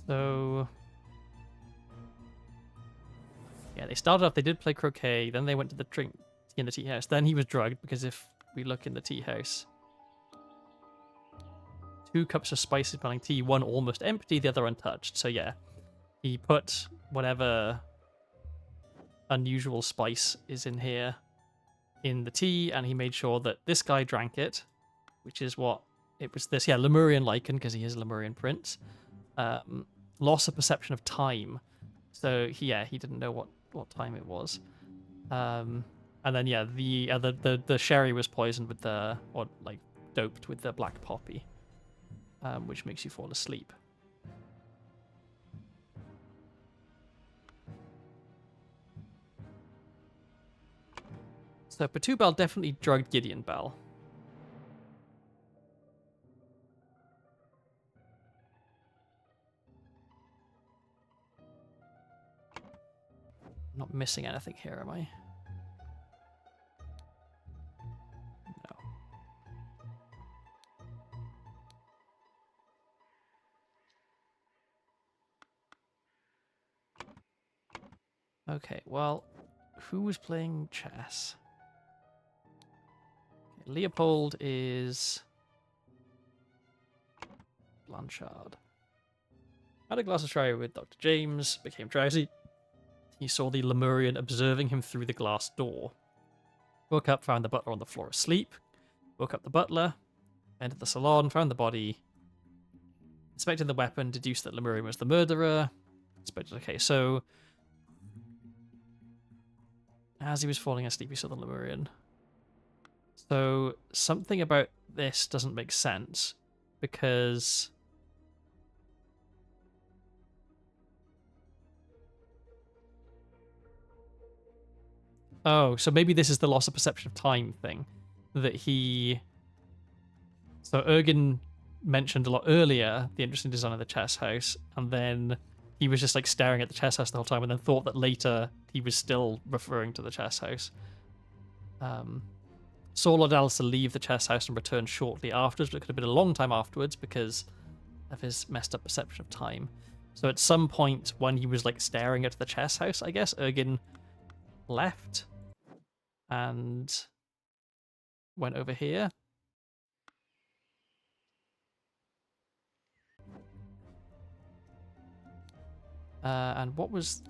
So yeah, they started off. They did play croquet. Then they went to the drink in the tea house. Then he was drugged because if we look in the tea house, 2 cups of spicy smelling tea, one almost empty, the other untouched. So yeah, he put whatever unusual spice is in here in the tea, and he made sure that this guy drank it, which is what it was. This, yeah, Lemurian lichen because he is a Lemurian prince. Loss of perception of time. So he didn't know what time it was. And then yeah, the sherry was poisoned with or like doped with the black poppy, which makes you fall asleep. So Petubal definitely drugged Gideon Bell. I'm not missing anything here, am I? No. Okay, well, who was playing chess? Okay, Leopold is Blanchard. Had a glass of sherry with Dr. James, became drowsy. He saw the Lemurian observing him through the glass door. Woke up, found the butler on the floor asleep. Woke up the butler, entered the salon, found the body, inspected the weapon, deduced that Lemurian was the murderer. Okay, so as he was falling asleep, he saw the Lemurian. So something about this doesn't make sense because oh, so maybe this is the loss of perception of time thing that he. So Ergen mentioned a lot earlier the interesting design of the chess house, and then he was just like staring at the chess house the whole time, and then thought that later he was still referring to the chess house. Saw Lord Alistair leave the chess house and return shortly afterwards, but it could have been a long time afterwards because of his messed up perception of time. So at some point when he was like staring at the chess house, I guess, Ergen left and went over here. And what was...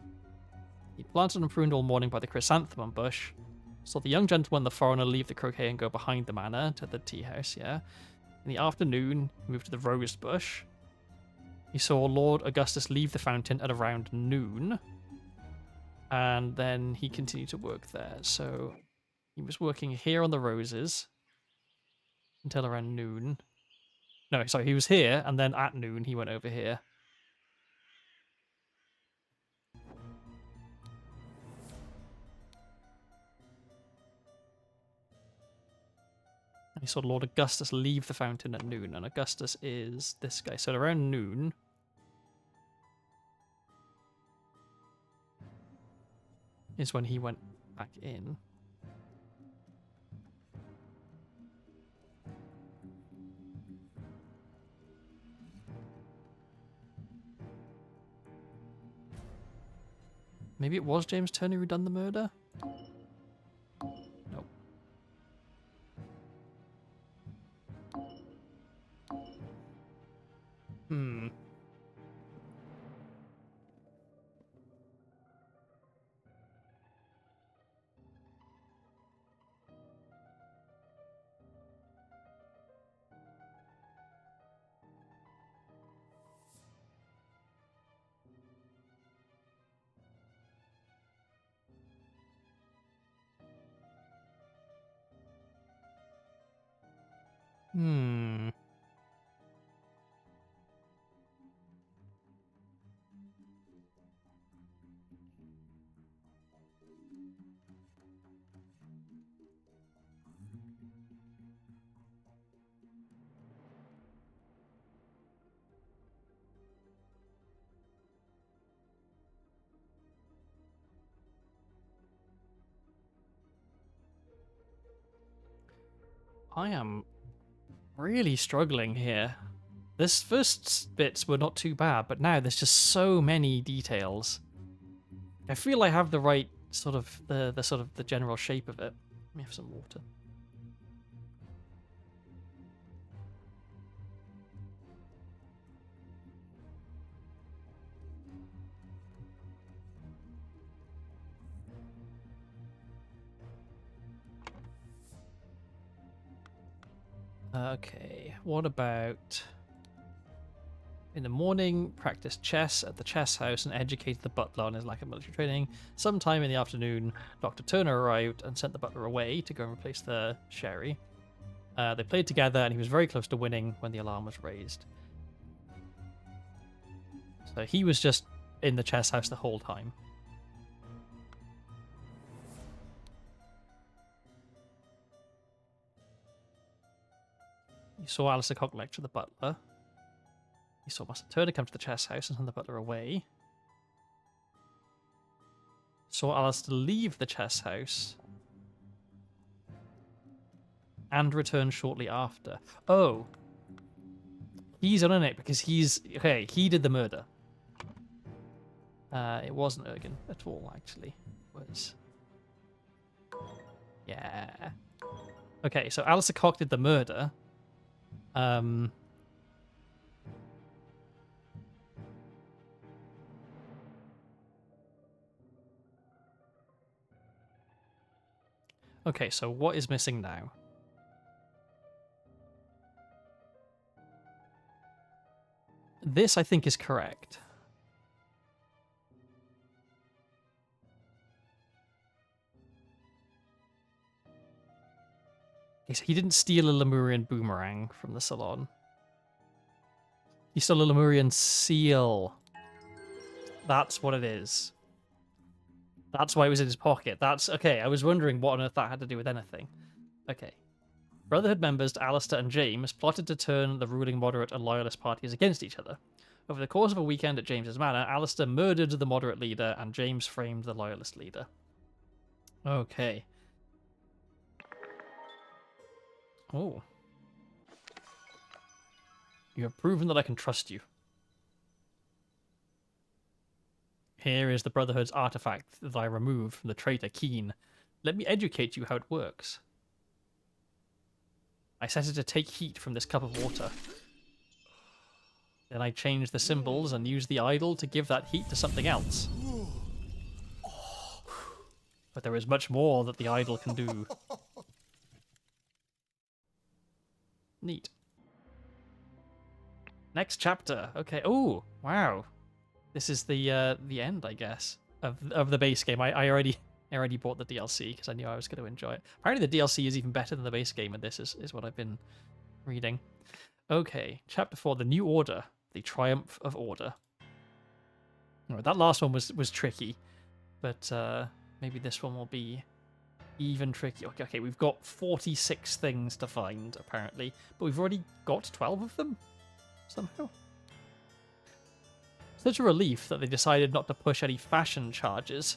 He planted and pruned all morning by the chrysanthemum bush. Saw the young gentleman and the foreigner leave the croquet and go behind the manor to the tea house, yeah. In the afternoon, he moved to the rose bush. He saw Lord Augustus leave the fountain at around noon. And then he continued to work there. So he was working here on the roses until around noon. No, sorry, he was here, and then at noon he went over here. He saw Lord Augustus leave the fountain at noon, and Augustus is this guy. So around noon... is when he went back in. Maybe it was James Turner who done the murder? Nope. Hmm. Hmm. I am really struggling here. This first bits were not too bad, but now there's just so many details. I feel I have the right sort of the general shape of it. Let me have some water. Okay, what about... In the morning, practiced chess at the chess house and educated the butler on his lack of military training. Sometime in the afternoon, Dr. Turner arrived and sent the butler away to go and replace the sherry. They played together and he was very close to winning when the alarm was raised. So he was just in the chess house the whole time. You saw Alistair Cock lecture the butler. You saw Master Turner come to the chess house and send the butler away. Saw Alistair leave the chess house. And return shortly after. Oh. He's on it because he's... Okay, he did the murder. It wasn't Ergen at all, actually. It was... Yeah. Okay, so Alistair Cock did the murder. Okay, so what is missing now? This, I think, is correct. Okay, so he didn't steal a Lemurian boomerang from the salon. He stole a Lemurian seal. That's what it is. That's why it was in his pocket. That's... Okay, I was wondering what on earth that had to do with anything. Okay. Brotherhood members Alistair and James plotted to turn the ruling moderate and loyalist parties against each other. Over the course of a weekend at James's manor, Alistair murdered the moderate leader and James framed the loyalist leader. Okay. Oh. You have proven that I can trust you. Here is the Brotherhood's artifact that I removed from the traitor Keen. Let me educate you how it works. I set it to take heat from this cup of water. Then I change the symbols and use the idol to give that heat to something else. But there is much more that the idol can do. Neat. Next chapter. Okay. Oh, wow. This is the end, I guess, of the base game. I already bought the DLC because I knew I was going to enjoy it. Apparently the DLC is even better than the base game, and this is what I've been reading. Okay, chapter 4, The New Order, The Triumph of Order. All right, that last one was tricky, but maybe this one will be even tricky. Okay, we've got 46 things to find, apparently, but we've already got 12 of them, somehow. Such a relief that they decided not to push any fashion charges.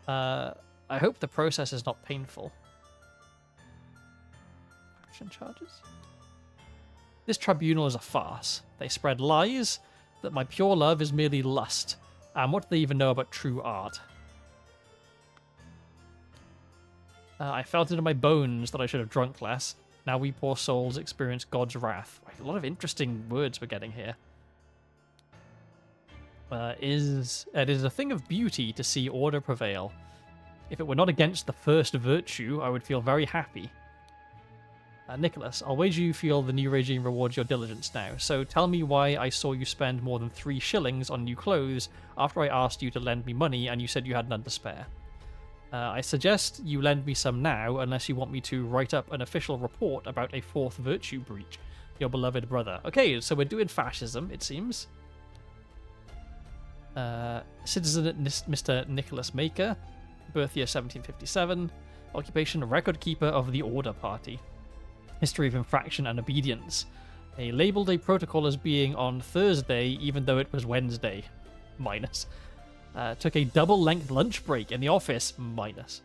I hope the process is not painful. Fashion charges? This tribunal is a farce. They spread lies that my pure love is merely lust. And what do they even know about true art? I felt it in my bones that I should have drunk less. Now we poor souls experience God's wrath. A lot of interesting words we're getting here. It is a thing of beauty to see order prevail. If it were not against the first virtue, I would feel very happy. Nicholas, I'll wager you feel the new regime rewards your diligence now, so tell me why I saw you spend more than 3 shillings on new clothes after I asked you to lend me money and you said you had none to spare. I suggest you lend me some now, unless you want me to write up an official report about a 4th virtue breach. Your beloved brother. Okay, so we're doing fascism, it seems. Citizen Mr. Nicholas Maker, birth year 1757, occupation record keeper of the Order Party, history of infraction and obedience. They labelled a protocol as being on Thursday, even though it was Wednesday, minus. Took a double-length lunch break in the office, minus.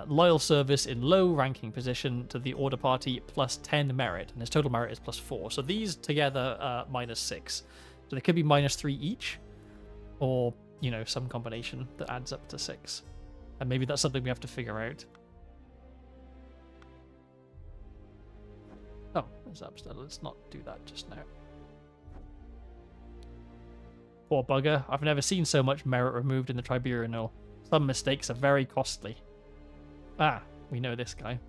Loyal service in low-ranking position to the Order Party, plus 10 merit, and his total merit is plus 4. So these together minus 6. So they could be minus 3 each, or, you know, some combination that adds up to 6. And maybe that's something we have to figure out. Oh, there's upstairs. Let's not do that just now. Poor bugger. I've never seen so much merit removed in the tribunal. Some mistakes are very costly. Ah, we know this guy.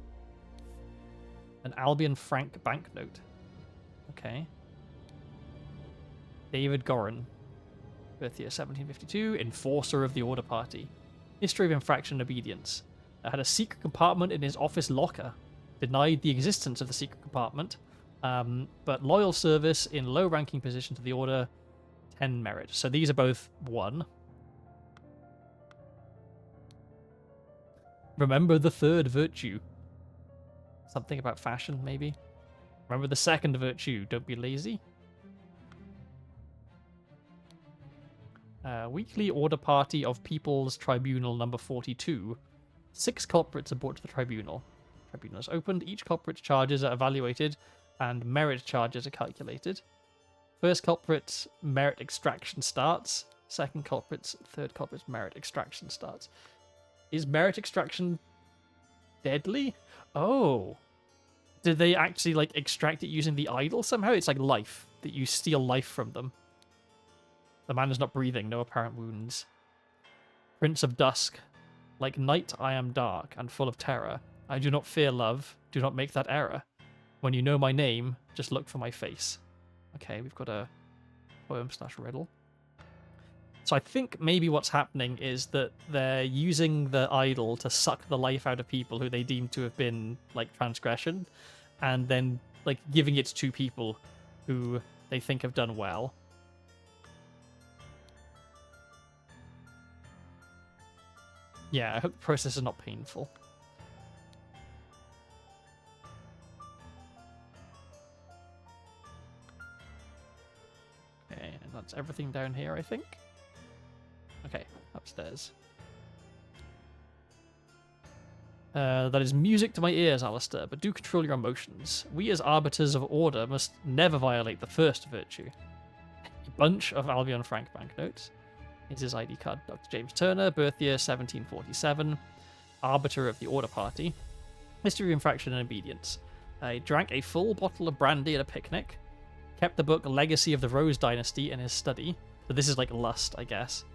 An Albion franc banknote. Okay. David Gorin. Birth year 1752. Enforcer of the Order Party. History of infraction and obedience. Had a secret compartment in his office locker. Denied the existence of the secret compartment, but loyal service in low-ranking position to the Order, 10 merit. So these are both 1. Remember the 3rd virtue. Something about fashion, maybe. Remember the 2nd virtue. Don't be lazy. Weekly Order Party of People's Tribunal number 42. 6 culprits are brought to the tribunal. Tribunal is opened, each culprit's charges are evaluated, and merit charges are calculated. First culprit's merit extraction starts. Second culprit's, third culprit's merit extraction starts. Is merit extraction deadly? Oh. Did they actually, like, extract it using the idol somehow? It's like life, that you steal life from them. The man is not breathing, no apparent wounds. Prince of Dusk. Like night I am dark and full of terror. I do not fear love, do not make that error. When you know my name, just look for my face. Okay, we've got a poem/riddle. So I think maybe what's happening is that they're using the idol to suck the life out of people who they deem to have been, like, transgression, and then, like, giving it to people who they think have done well. Yeah, I hope the process is not painful. Okay, and that's everything down here, I think. Okay, upstairs. That is music to my ears, Alistair, but do control your emotions. We as arbiters of order must never violate the 1st virtue. A bunch of Albion franc banknotes. Here's his ID card. Dr. James Turner, birth year 1747. Arbiter of the Order Party. History of infraction and obedience. I drank a full bottle of brandy at a picnic. Kept the book Legacy of the Rose Dynasty in his study. So this is like lust, I guess.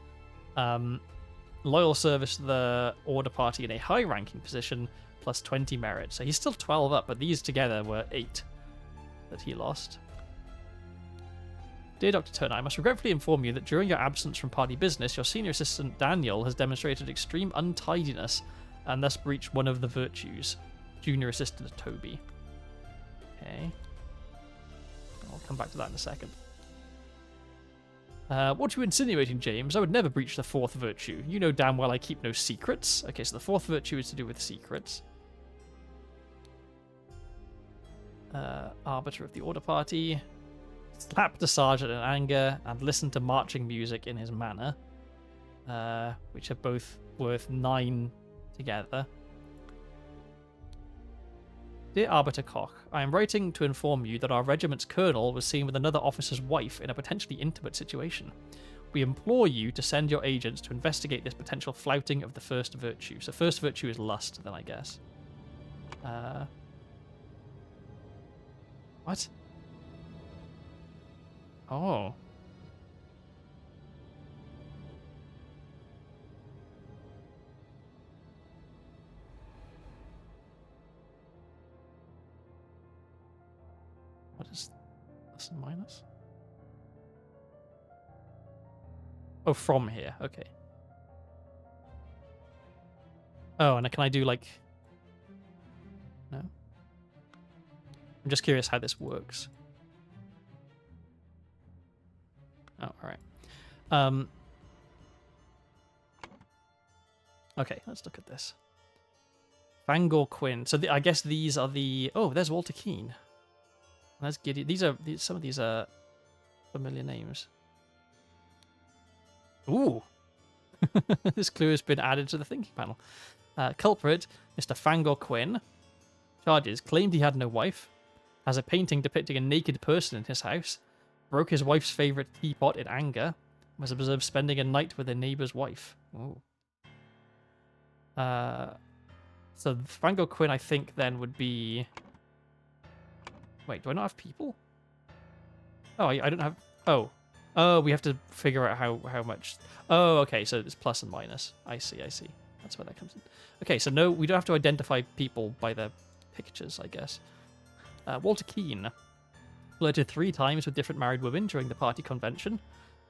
Loyal service to the Order Party in a high-ranking position, plus 20 merit. So he's still 12 up, but these together were 8 that he lost. Dear Dr. Turner, I must regretfully inform you that during your absence from party business, your senior assistant Daniel has demonstrated extreme untidiness and thus breached one of the virtues. Junior assistant Toby. Okay. I'll come back to that in a second. What are you insinuating, James? I would never breach the 4th virtue. You know damn well I keep no secrets. Okay, so the 4th virtue is to do with secrets. Arbiter of the Order Party. Slapped a sergeant in anger and listened to marching music in his manor, which are both worth 9 together. Dear Arbiter Koch, I am writing to inform you that our regiment's colonel was seen with another officer's wife in a potentially intimate situation. We implore you to send your agents to investigate this potential flouting of the first virtue. So first virtue is lust, then, I guess. What? Oh. What is plus and minus? Oh, from here. Okay. Oh, and can I do like... No? I'm just curious how this works. Oh, alright. Okay, let's look at this. Fangor Quinn. So I guess these are the... Oh, there's Walter Keane. There's Gideon. Some of these are familiar names. Ooh! This clue has been added to the thinking panel. Culprit, Mr. Fangor Quinn. Charges, claimed he had no wife. Has a painting depicting a naked person in his house. Broke his wife's favourite teapot in anger. Was observed spending a night with a neighbour's wife. Ooh. So Fangor Quinn, I think, then would be... Wait, do I not have people? Oh, I don't have... Oh. Oh, we have to figure out how much... Oh, okay, so it's plus and minus. I see. That's where that comes in. Okay, so no, we don't have to identify people by their pictures, I guess. Walter Keane. Flirted 3 times with different married women during the party convention.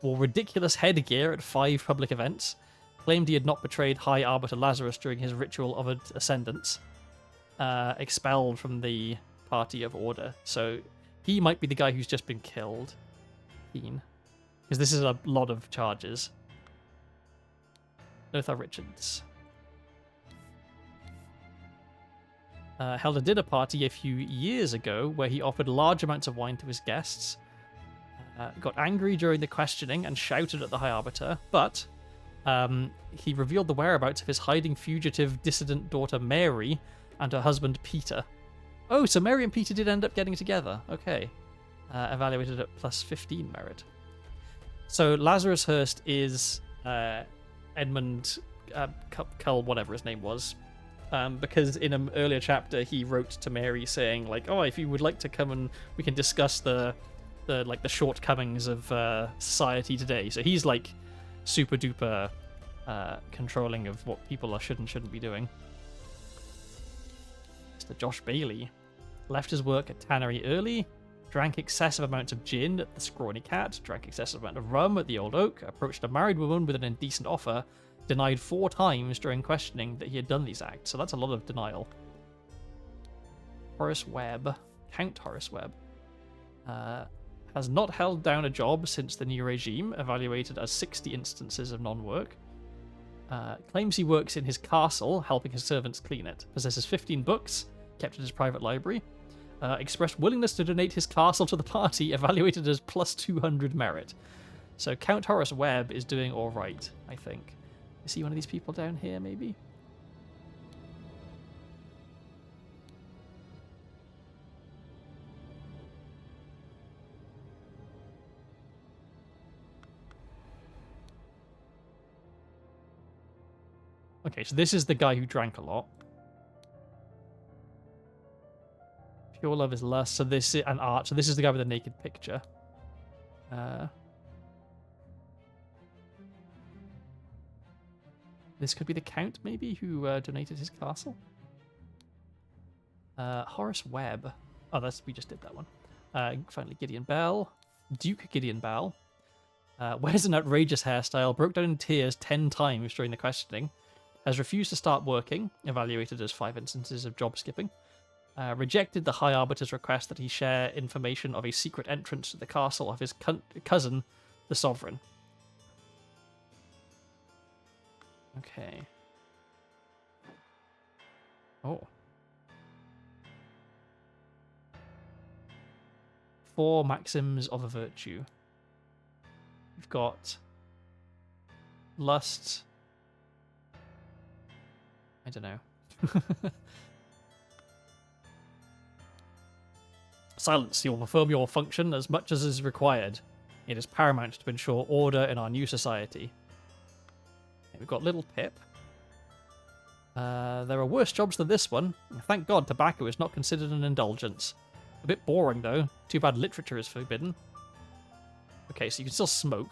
Wore ridiculous headgear at 5 public events. Claimed he had not betrayed High Arbiter Lazarus during his ritual of ascendance. Expelled from the party of order. So he might be the guy who's just been killed. Keane. Because this is a lot of charges. Lothar Richards. Held a dinner party a few years ago where he offered large amounts of wine to his guests. Got angry during the questioning and shouted at the High Arbiter, but he revealed the whereabouts of his hiding fugitive dissident daughter Mary and her husband Peter. Oh, so Mary and Peter did end up getting together. Okay. Evaluated at plus 15 merit. So Lazarus Hurst is Edmund Cull, whatever his name was. Because in an earlier chapter he wrote to Mary saying, like, oh, if you would like to come and we can discuss the shortcomings of society today. So he's like super duper controlling of what people should and shouldn't be doing. Mr. Josh Bailey left his work at Tannery early, drank excessive amounts of gin at the Scrawny Cat, drank excessive amount of rum at the Old Oak, approached a married woman with an indecent offer, denied 4 times during questioning that he had done these acts. So that's a lot of denial. Horace Webb, Count Horace Webb, has not held down a job since the new regime, evaluated as 60 instances of non-work. Claims he works in his castle, helping his servants clean it. Possesses 15 books, kept in his private library. Expressed willingness to donate his castle to the party, evaluated as plus 200 merit. So Count Horace Webb is doing all right, I think. Is he one of these people down here, maybe? Okay, so this is the guy who drank a lot. Pure love is lust. So this is an art. So this is the guy with the naked picture. This could be the Count, maybe, who donated his castle. Horace Webb. Oh, we just did that one. Finally, Gideon Bell. Duke Gideon Bell. Wears an outrageous hairstyle, broke down in tears 10 times during the questioning, has refused to start working, evaluated as 5 instances of job skipping, rejected the High Arbiter's request that he share information of a secret entrance to the castle of his cousin, the Sovereign. Okay. Oh. 4 maxims of a virtue. We've got lust. I don't know. Silence. You will perform your function as much as is required. It is paramount to ensure order in our new society. Okay, we've got Little Pip. There are worse jobs than this one. Thank God tobacco is not considered an indulgence. A bit boring, though. Too bad literature is forbidden. Okay, so you can still smoke.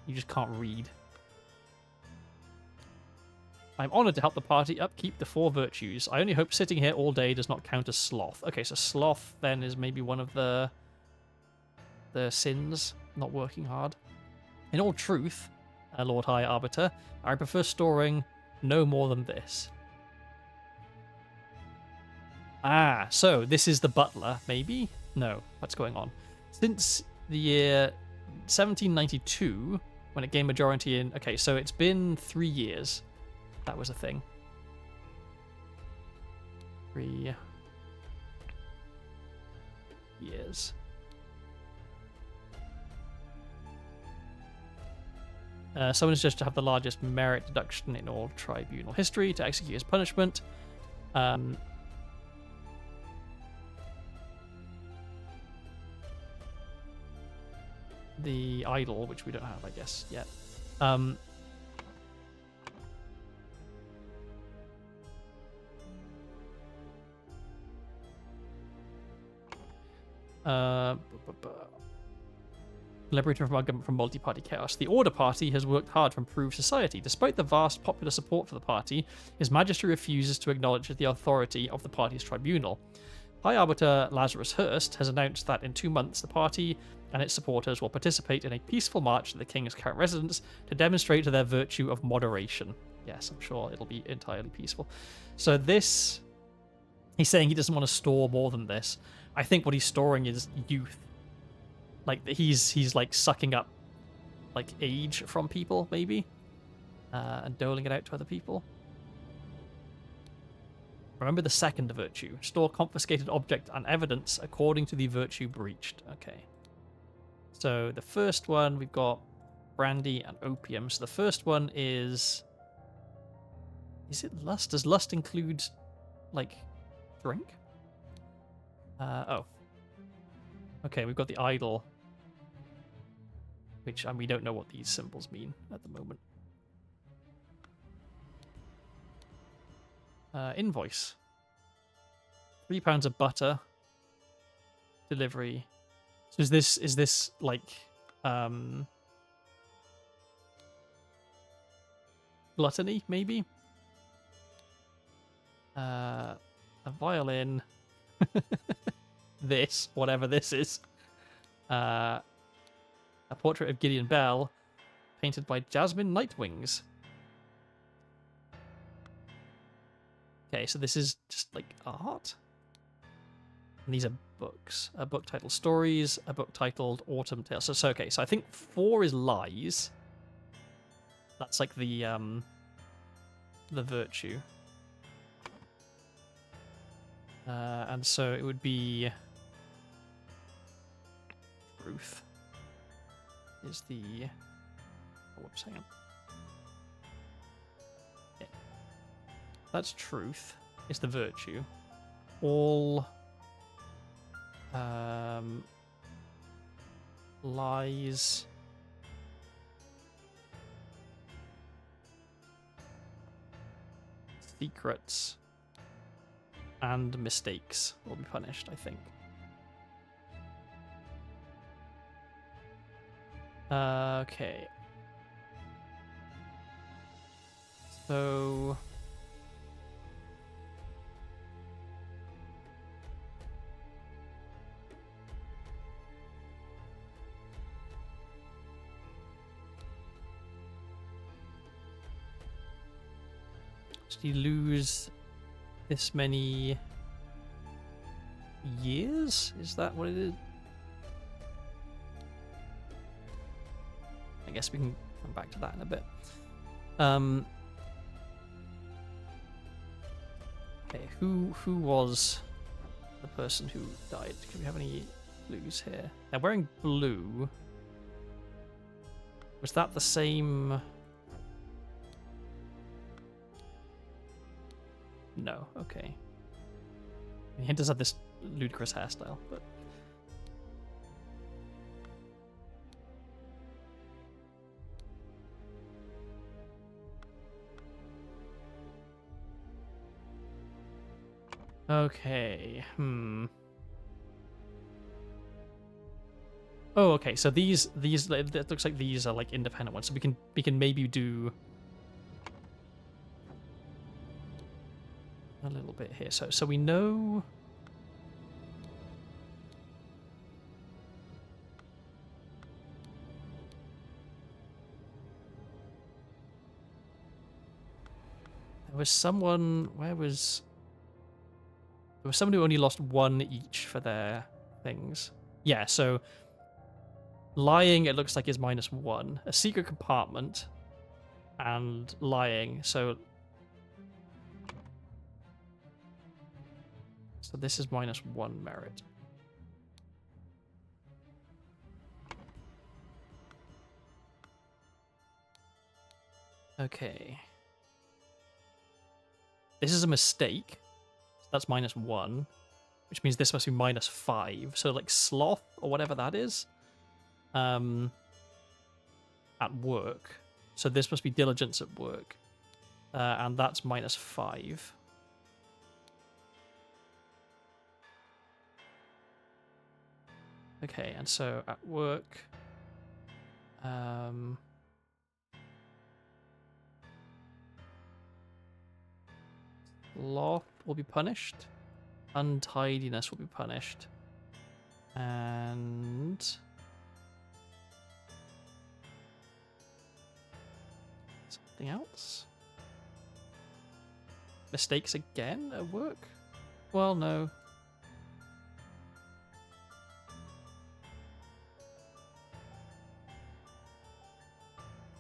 You just can't read. I'm honoured to help the party upkeep the 4 virtues. I only hope sitting here all day does not count as sloth. Okay, so sloth then is maybe one of the sins, not working hard. In all truth, Lord High Arbiter, I prefer storing no more than this. Ah, so this is the butler, maybe? No, what's going on? Since the year 1792, when it gained majority in... Okay, so it's been 3 years. That was a thing. 3 years. Someone is judged to have the largest merit deduction in all tribunal history to execute his punishment. The idol, which we don't have, I guess, yet. Liberator from our government from multi-party chaos. The Order Party has worked hard to improve society. Despite the vast popular support for the party, His Majesty refuses to acknowledge the authority of the party's tribunal. High Arbiter Lazarus Hurst has announced that in 2 months the party and its supporters will participate in a peaceful march to the King's current residence to demonstrate their virtue of moderation. Yes, I'm sure it'll be entirely peaceful. So this... He's saying he doesn't want to store more than this. I think what he's storing is youth. Like, he's like sucking up like age from people, maybe, and doling it out to other people. Remember the second virtue. Store confiscated object and evidence according to the virtue breached. Okay. So the first one, we've got brandy and opium. So the first one is it lust? Does lust include, like, drink? Oh. Okay, we've got the idol. Which, and we don't know what these symbols mean at the moment. Invoice. £3 of butter. Delivery. So is this like gluttony, maybe? A violin. This, whatever this is. A portrait of Gideon Bell, painted by Jasmine Nightwings. Okay, so this is just like art. And these are books. A book titled Stories, a book titled Autumn Tales. So okay, so I think 4 is lies. That's like the virtue. And so it would be truth is the... Oh, whoops, hang on. Yeah. That's truth. Is the virtue. All lies secrets and mistakes will be punished, I think. Okay. So... Did he lose this many years? Is that what it is? I guess we can come back to that in a bit. Okay, who was the person who died? Can we have any clues here? They're wearing blue. Was that the same? No, okay. He does have this ludicrous hairstyle, but... Okay, Oh, okay, so these, it looks like these are like independent ones, so we can maybe do a little bit here. So we know... There was someone... There was someone who only lost one each for their things. Yeah, so... Lying, it looks like, is -1. A secret compartment and lying, so this is -1 merit. Okay. This is a mistake. So that's -1, which means this must be -5. So like sloth or whatever that is. At work. So this must be diligence at work. And that's -5. Okay, and so at work... Sloth will be punished. Untidiness will be punished. And... something else? Mistakes again at work? Well, no.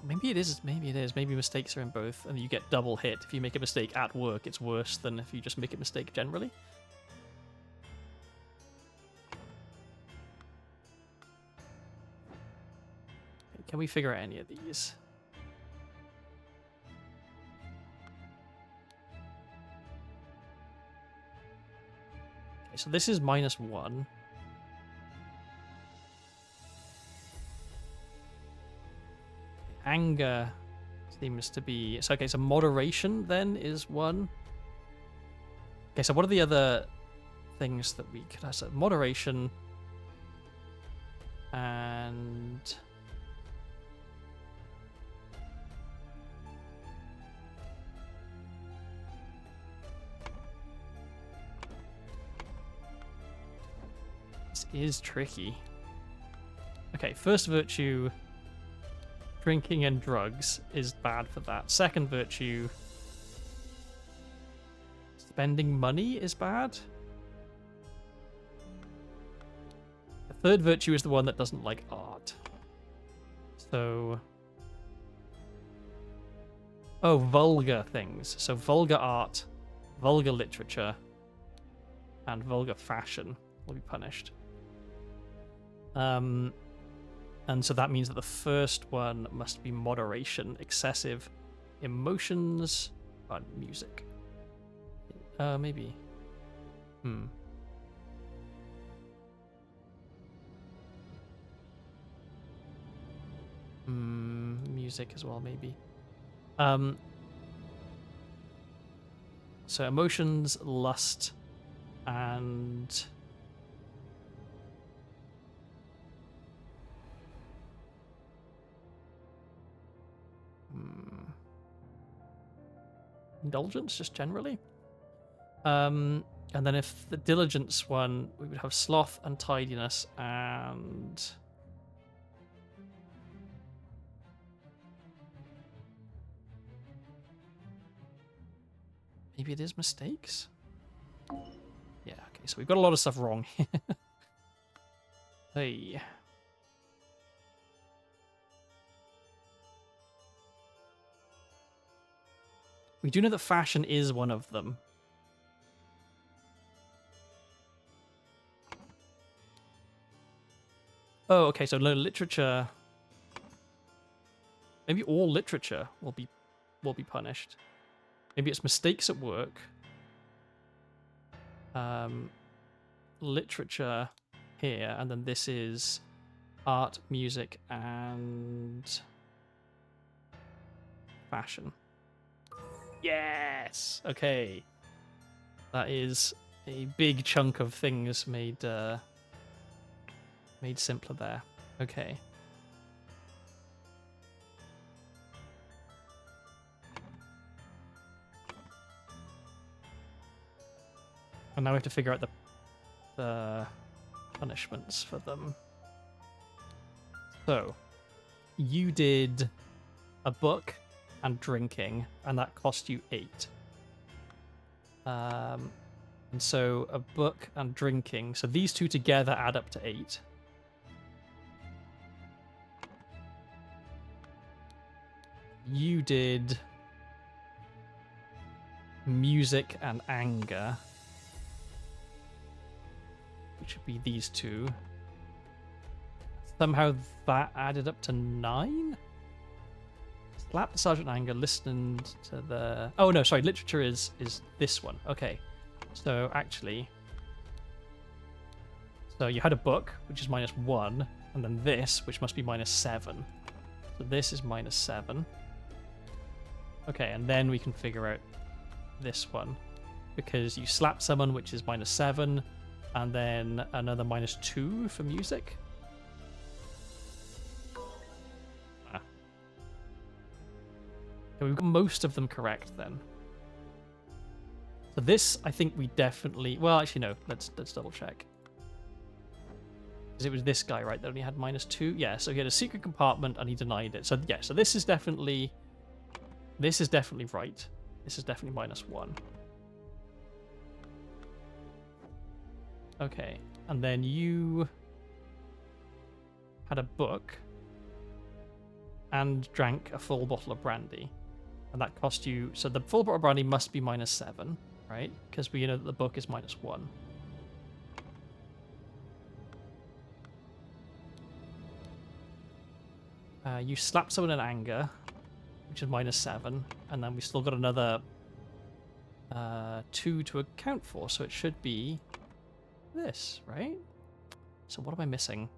Maybe it is. Maybe it is. Maybe mistakes are in both, and you get double hit. If you make a mistake at work, it's worse than if you just make a mistake generally. Okay, can we figure out any of these? Okay, so this is -1. Anger seems to be... So, okay, so moderation then is 1. Okay, so what are the other things that we could have? So moderation and... This is tricky. Okay, first virtue... Drinking and drugs is bad for that. Second virtue, spending money is bad. The third virtue is the one that doesn't like art. So... Oh, vulgar things. So vulgar art, vulgar literature, and vulgar fashion will be punished. And so that means that the first one must be moderation, excessive emotions, music. Maybe. Music as well, maybe. So emotions, lust, and indulgence, just generally. And then if the diligence one, we would have sloth and tidiness and maybe it is mistakes? Yeah, okay, so we've got a lot of stuff wrong. Hey. We do know that fashion is one of them. Oh, okay, so literature. Maybe all literature will be punished. Maybe it's mistakes at work. Literature here, and then this is art, music, and fashion. Yes! Okay. That is a big chunk of things made simpler there. Okay. And now we have to figure out the punishments for them. So, you did a book and drinking, and that cost you 8. And so a book and drinking, so these two together add up to 8. You did music and anger, which would be these two. Somehow that added up to 9? Slap the sergeant anger, listened to the... Oh, no, sorry, literature is this one. Okay, so actually... So you had a book, which is -1, and then this, which must be -7. So this is -7. Okay, and then we can figure out this one. Because you slap someone, which is -7, and then another -2 for music. Okay, we've got most of them correct then. So this, I think we definitely... Well, actually, no. Let's double check. Because it was this guy, right, that only had -2? Yeah, so he had a secret compartment and he denied it. So, yeah, so this is definitely... This is definitely right. This is definitely -1. Okay, and then you had a book and drank a full bottle of brandy. And that cost you... So the full bottle of brandy must be -7, right? Because we know that the book is -1. You slapped someone in anger, which is -7. And then we still got another 2 to account for. So it should be this, right? So what am I missing?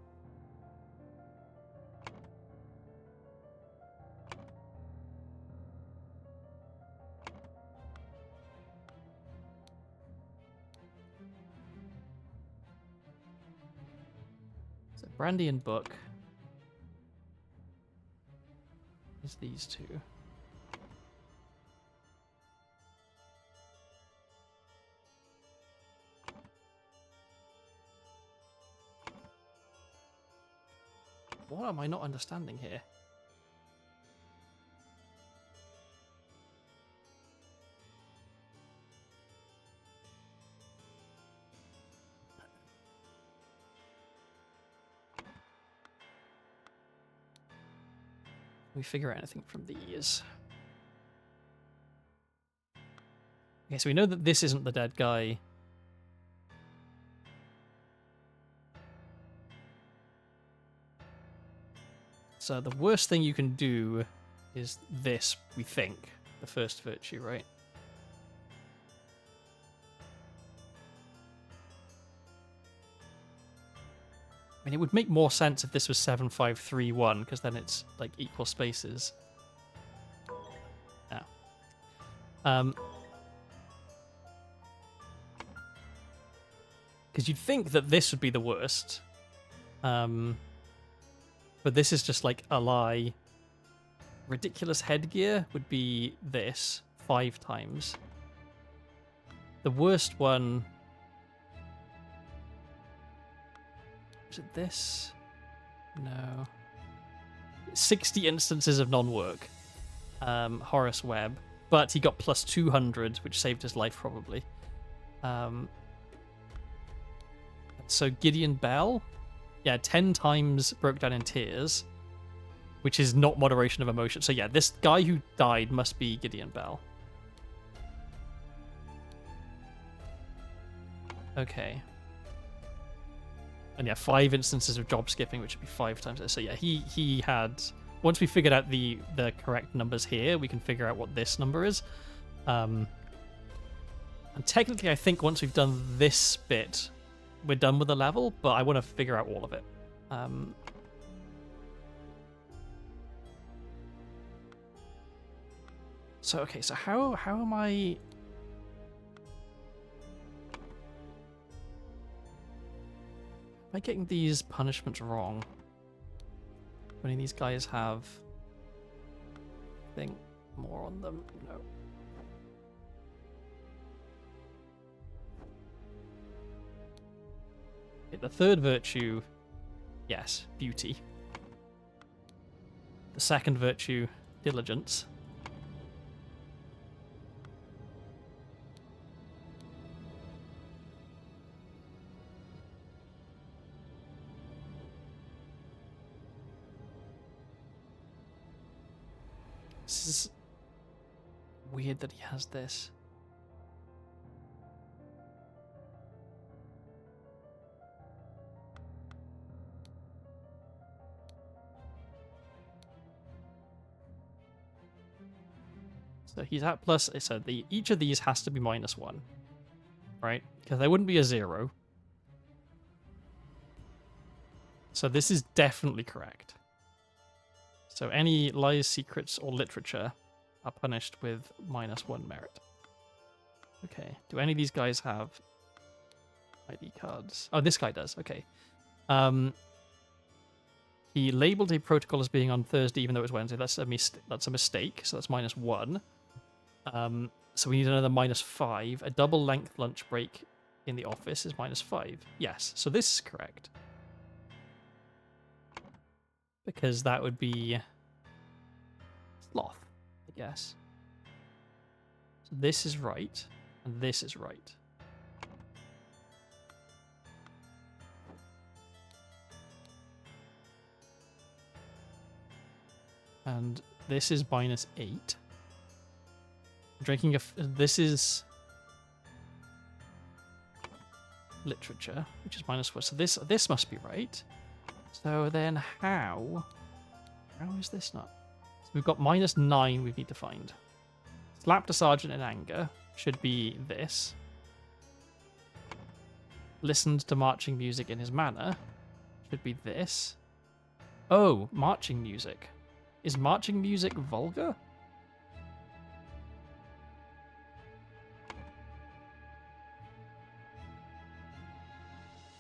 So brandy and book is these two. What am I not understanding here? Can we figure out anything from these? Okay, so we know that this isn't the dead guy. So the worst thing you can do is this, we think. The first virtue, right? I mean, it would make more sense if this was 7531, because then it's like equal spaces. Yeah. Because you'd think that this would be the worst. But this is just like a lie. Ridiculous headgear would be this 5 times. The worst one... Is it this? No. 60 instances of non-work. Horace Webb. But he got plus 200, which saved his life probably. So Gideon Bell, yeah, 10 times broke down in tears, which is not moderation of emotion. So yeah, this guy who died must be Gideon Bell. Okay. And yeah, 5 instances of job skipping, which would be 5 times. So yeah, he had... Once we figured out the correct numbers here, we can figure out what this number is. And technically, I think once we've done this bit, we're done with the level, but I want to figure out all of it. So, okay, so how am I... Am I getting these punishments wrong? Do any of these guys have... I think more on them? No. Okay, the third virtue, yes, beauty. The second virtue, diligence. This is weird that he has this. So he's at plus, so each of these has to be -1, right? Because there wouldn't be a 0. So this is definitely correct. So any lies, secrets, or literature are punished with -1 merit. Okay, do any of these guys have ID cards? Oh, this guy does, okay. He labeled a protocol as being on Thursday even though it was Wednesday. That's a mistake, so that's -1. So we need another -5. A double length lunch break in the office is -5. Yes, so this is correct. Because that would be sloth, I guess. So this is right, and this is right. And this is -8. Drinking this is literature, which is -4. So this must be right. So then how is this not? So we've got -9 we need to find. Slapped a sergeant in anger should be this. Listened to marching music in his manner should be this. Oh, marching music. Is marching music vulgar?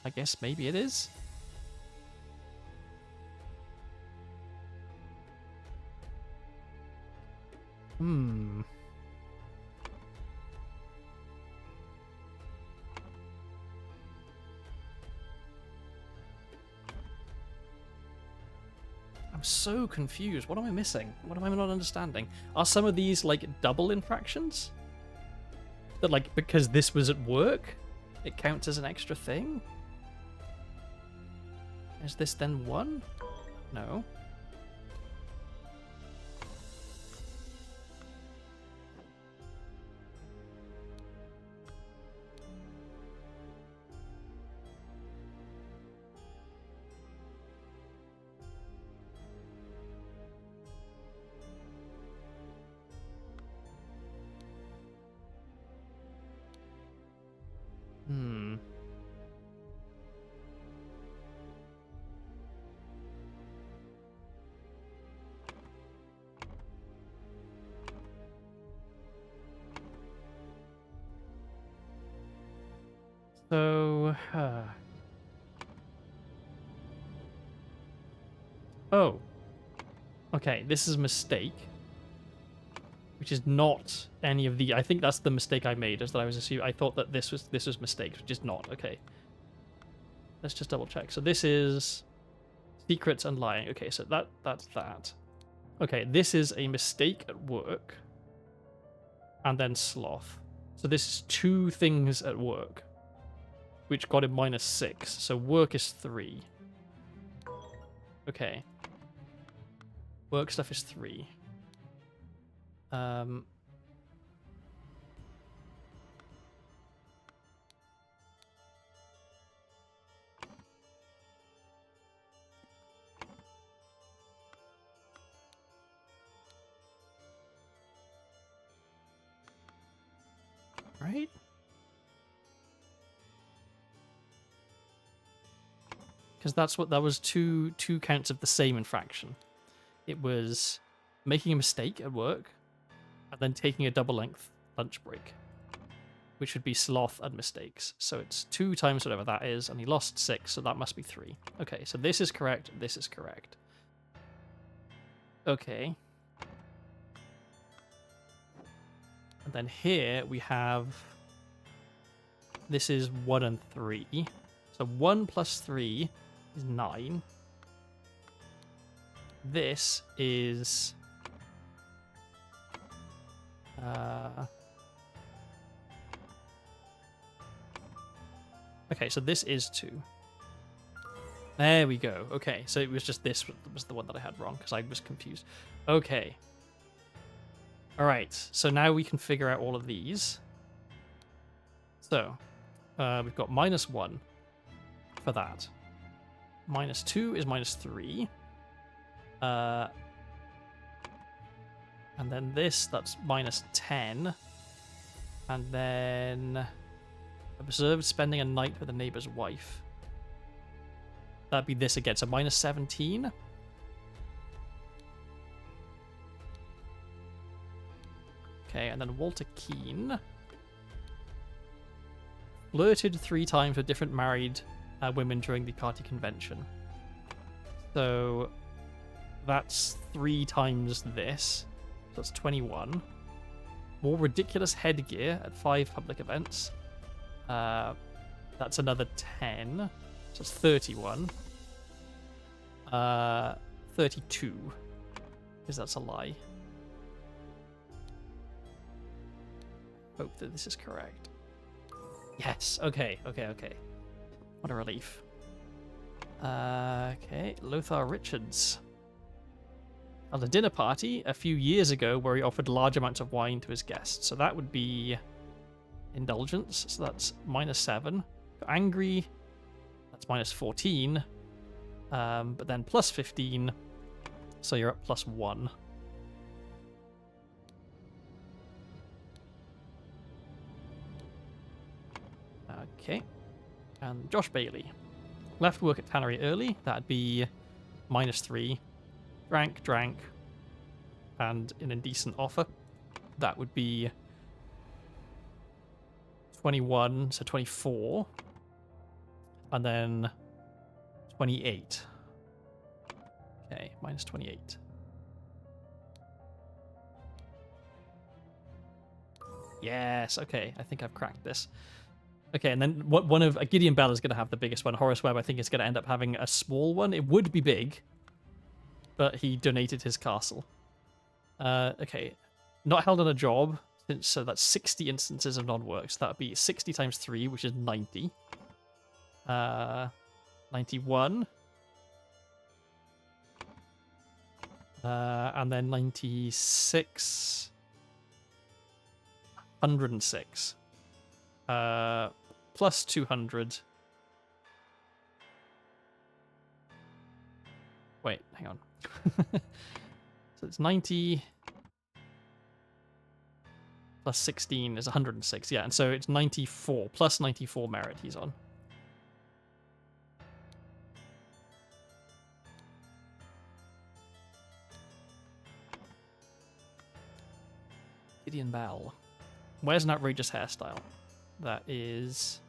I guess maybe it is. I'm so confused. What am I missing? What am I not understanding? Are some of these like double infractions? That like because this was at work, it counts as an extra thing? Is this then 1? No. So Oh. Okay, this is a mistake. Which is not any of the... I think that's the mistake I made, is that I thought that this was mistakes, which is not. Okay. Let's just double check. So this is secrets and lying. Okay, so that's that. Okay, this is a mistake at work. And then sloth. So this is 2 things at work. Which got him -6. So work is 3. Okay. Work stuff is 3. Right? Because that was two counts of the same infraction. It was making a mistake at work, and then taking a double-length lunch break, which would be sloth and mistakes. So it's 2 times whatever that is, and he lost 6, so that must be 3. Okay, so this is correct, this is correct. Okay. And then here we have... This is 1 and 3. So 1 plus 3 is 9. This is... Okay, so this is 2. There we go. Okay, so it was just this was the one that I had wrong, because I was confused. Okay. Alright, so now we can figure out all of these. So, we've got -1 for that. -2 is -3. And then this, that's -10. And then observed spending a night with a neighbor's wife. That'd be this again, so -17. Okay, and then Walter Keane flirted 3 times with different married women during the party convention. So that's 3 times this. So that's 21. More ridiculous headgear at 5 public events. That's another 10. So it's 31. 32. Because that's a lie. Hope that this is correct. Yes. Okay. What a relief. Okay. Lothar Richards. At a dinner party a few years ago where he offered large amounts of wine to his guests. So that would be indulgence. So that's -7. Angry. That's -14. But then +15. So you're at +1. Okay. And Josh Bailey. Left work at Tannery early. That'd be -3. Drank. And an indecent offer. That would be 21, so 24. And then 28. Okay, -28. Yes, okay, I think I've cracked this. Okay, and then one of Gideon Bell is going to have the biggest one. Horace Webb, I think, is going to end up having a small one. It would be big, but he donated his castle. Okay, not held on a job, so that's 60 instances of non-work. So that would be 60 times 3, which is 90. 91. And then 96. 106. Plus 200. Wait, hang on. So it's 90 plus 16 is 106. Yeah, and so it's 94 plus 94 merit he's on. Gideon Bell. Where's an outrageous hairstyle? That is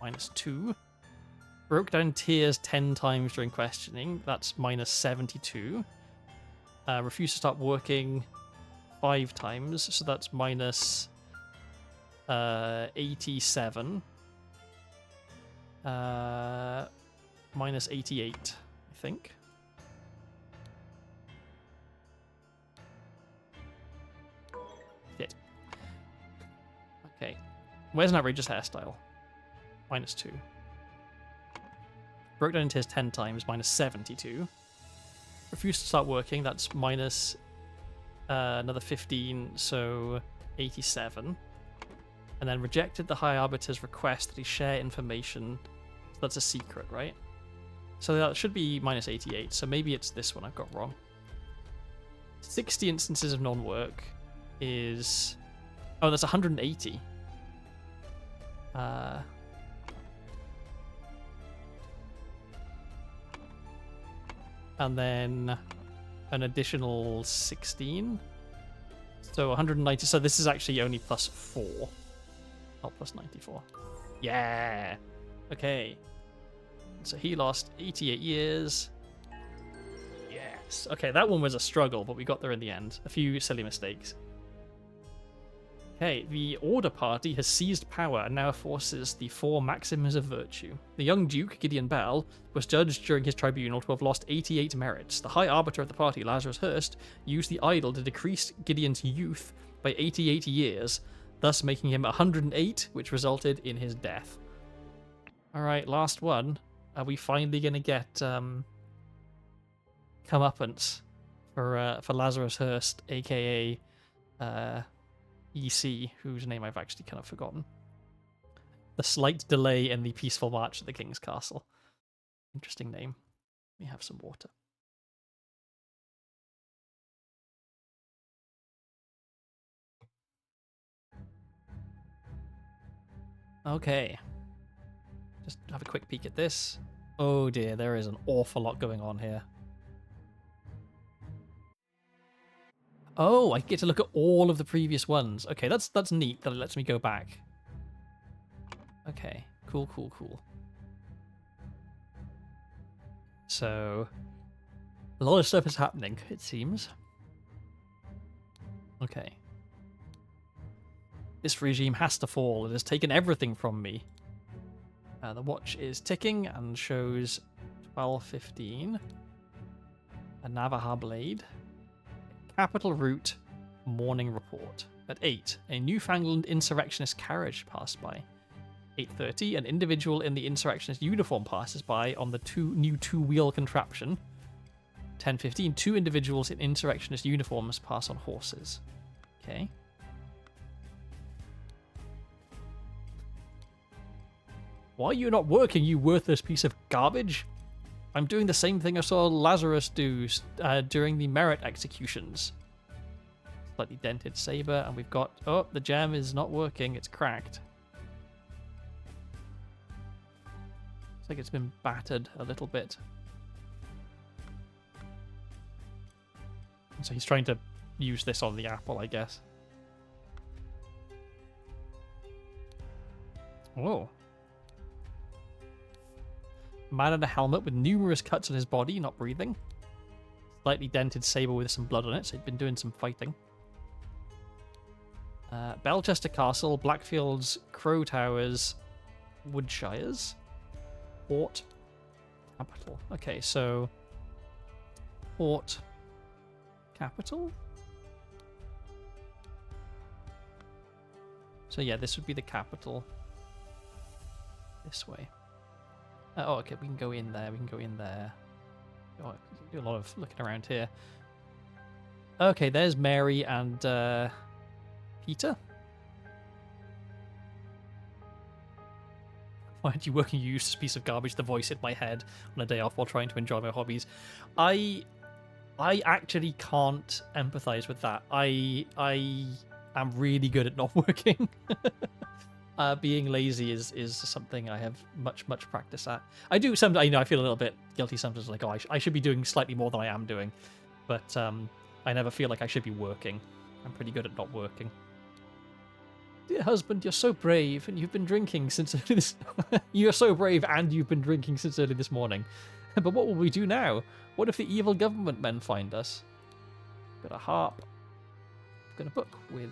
-2. Broke down tears 10 times during questioning. That's -72. Refused to start working 5 times. So that's -87. -88, I think. Yeah. Okay. Where's an outrageous hairstyle? -2. Broke down tears 10 times, -72. Refused to start working, that's minus another 15, so 87. And then rejected the High Arbiter's request that he share information. So that's a secret, right? So that should be -88, so maybe it's this one I've got wrong. 60 instances of non-work is... Oh, that's 180. And then an additional 16. So 190. So this is actually only +4. Not +94. Yeah. Okay. So he lost 88 years. Yes. Okay, that one was a struggle, but we got there in the end. A few silly mistakes. Okay, the Order Party has seized power and now forces the 4 Maxims of Virtue. The young Duke, Gideon Bell, was judged during his tribunal to have lost 88 merits. The High Arbiter of the party, Lazarus Hurst, used the idol to decrease Gideon's youth by 88 years, thus making him 108, which resulted in his death. Alright, last one. Are we finally going to get comeuppance for Lazarus Hurst, aka EC, whose name I've actually kind of forgotten. The slight delay in the peaceful march to the King's Castle. Interesting name. Let me have some water. Okay. Just have a quick peek at this. Oh dear, there is an awful lot going on here. Oh, I get to look at all of the previous ones. Okay, that's neat that it lets me go back. Okay, cool. So, a lot of stuff is happening, it seems. Okay. This regime has to fall. It has taken everything from me. The watch is ticking and shows 12:15. A Navaja blade. Capital Route morning report. At 8, a Newfoundland insurrectionist carriage passed by. 8:30, an individual in the insurrectionist uniform passes by on the new two-wheel contraption. 10:15, 2 individuals in insurrectionist uniforms pass on horses. Okay. Why are you not working, you worthless piece of garbage? I'm doing the same thing I saw Lazarus do during the merit executions. Slightly dented saber, and we've got... Oh, the gem is not working. It's cracked. Looks like it's been battered a little bit. So he's trying to use this on the apple, I guess. Whoa. Man in a helmet with numerous cuts on his body, not breathing. Slightly dented saber with some blood on it, so he'd been doing some fighting. Belchester Castle, Blackfields, Crow Towers, Woodshires, Port, Capital. Okay, so Port, Capital. So yeah, this would be the capital. This way. Oh, okay, we can go in there, we can go in there. Oh, do a lot of looking around here. Okay, there's Mary and Peter. Why aren't you working, you useless piece of garbage? The voice in my head on a day off while trying to enjoy my hobbies. I actually can't empathize with that. I am really good at not working. Being lazy is something I have much practice at. I do sometimes, I feel a little bit guilty sometimes, like, oh, I should be doing slightly more than I am doing, but I never feel like I should be working. I'm pretty good at not working. Dear husband, you're so brave, and you've been drinking since early this... You're so brave, and you've been drinking since early this morning. But what will we do now? What if the evil government men find us? Got a harp. Got a book with...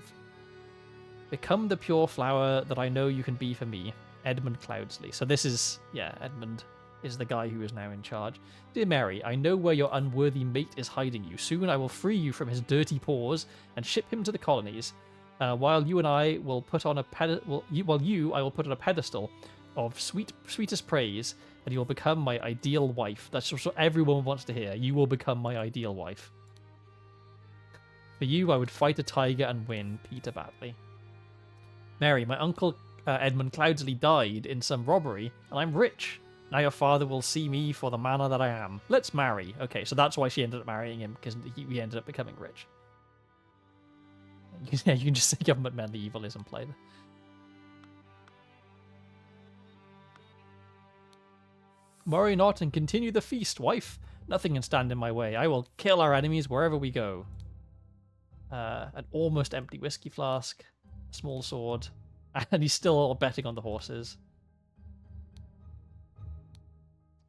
Become the pure flower that I know you can be for me. Edmund Cloudsley. So this is... Yeah, Edmund is the guy who is now in charge. Dear Mary, I know where your unworthy mate is hiding you. Soon I will free you from his dirty paws and ship him to the colonies. While you and I will put on a I will put on a pedestal of sweetest praise, and you will become my ideal wife. That's what everyone wants to hear. You will become my ideal wife. For you, I would fight a tiger and win. Peter Batley. Mary, my uncle Edmund Cloudsley died in some robbery, and I'm rich. Now your father will see me for the manner that I am. Let's marry. Okay, so that's why she ended up marrying him, because he ended up becoming rich. Yeah, you can just say government men, the evil isn't played. Worry not and continue the feast, wife. Nothing can stand in my way. I will kill our enemies wherever we go. An almost empty whiskey flask, a small sword, and he's still betting on the horses.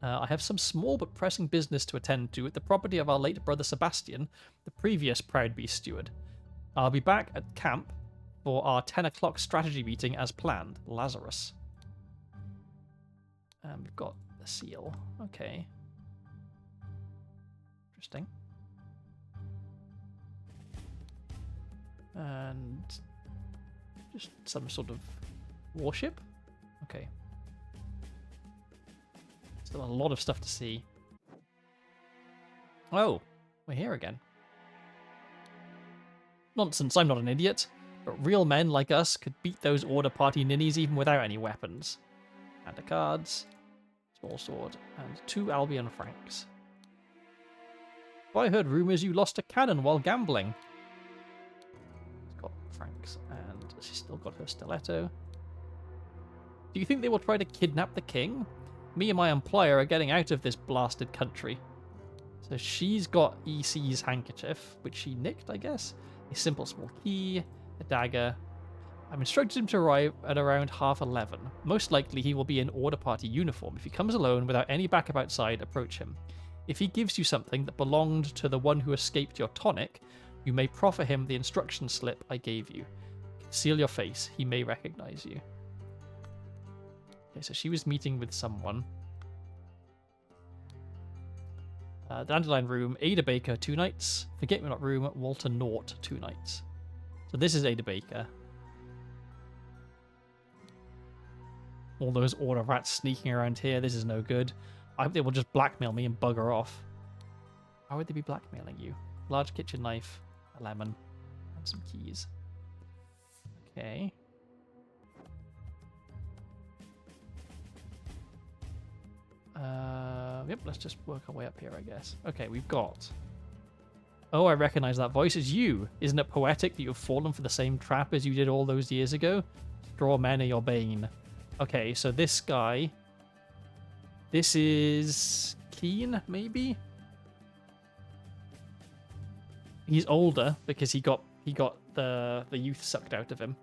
I have some small but pressing business to attend to at the property of our late brother Sebastian, the previous Proud Beast steward. I'll be back at camp for our 10 o'clock strategy meeting as planned. Lazarus. We've got the seal. Okay. Interesting. And just some sort of warship? Okay. Still a lot of stuff to see. Oh, we're here again. Nonsense, I'm not an idiot. But real men like us could beat those order party ninnies even without any weapons. And the cards, small sword, and 2 Albion francs. I heard rumours you lost a cannon while gambling. She's got francs, and she's still got her stiletto. Do you think they will try to kidnap the king? Me and my employer are getting out of this blasted country. So she's got EC's handkerchief, which she nicked, I guess. A simple small key, a dagger. I've instructed him to arrive at around 11:30. Most likely he will be in order party uniform. If he comes alone without any backup outside, approach him. If he gives you something that belonged to the one who escaped your tonic, you may proffer him the instruction slip I gave you. Conceal your face. He may recognize you. Okay, so she was meeting with someone. Dandelion Room, Ada Baker, 2 nights. Forget Me Not Room, Walter Naught, 2 nights. So this is Ada Baker. All those order rats sneaking around here. This is no good. I hope they will just blackmail me and bugger off. Why would they be blackmailing you? Large kitchen knife, a lemon, and some keys. Okay. Yep, let's just work our way up here, I guess. Okay, we've got... Oh, I recognize that voice. It's you. Isn't it poetic that you've fallen for the same trap as you did all those years ago? Straw men are your bane. Okay, so this guy... This is... Keen, maybe? He's older because he got the youth sucked out of him.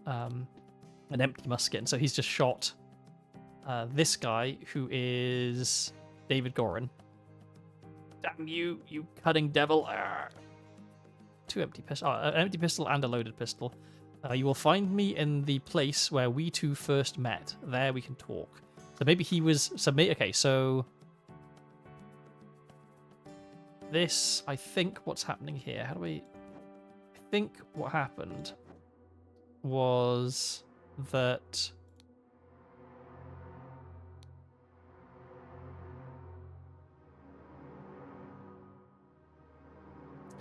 An empty musket, and so he's just shot this guy, who is David Gorin. Damn you, you cutting devil. Arrgh. 2 empty pistols. An empty pistol and a loaded pistol. You will find me in the place where we 2 first met. There we can talk. So maybe he was... Okay, so... This, I think what's happening here... How do we... I think what happened was that...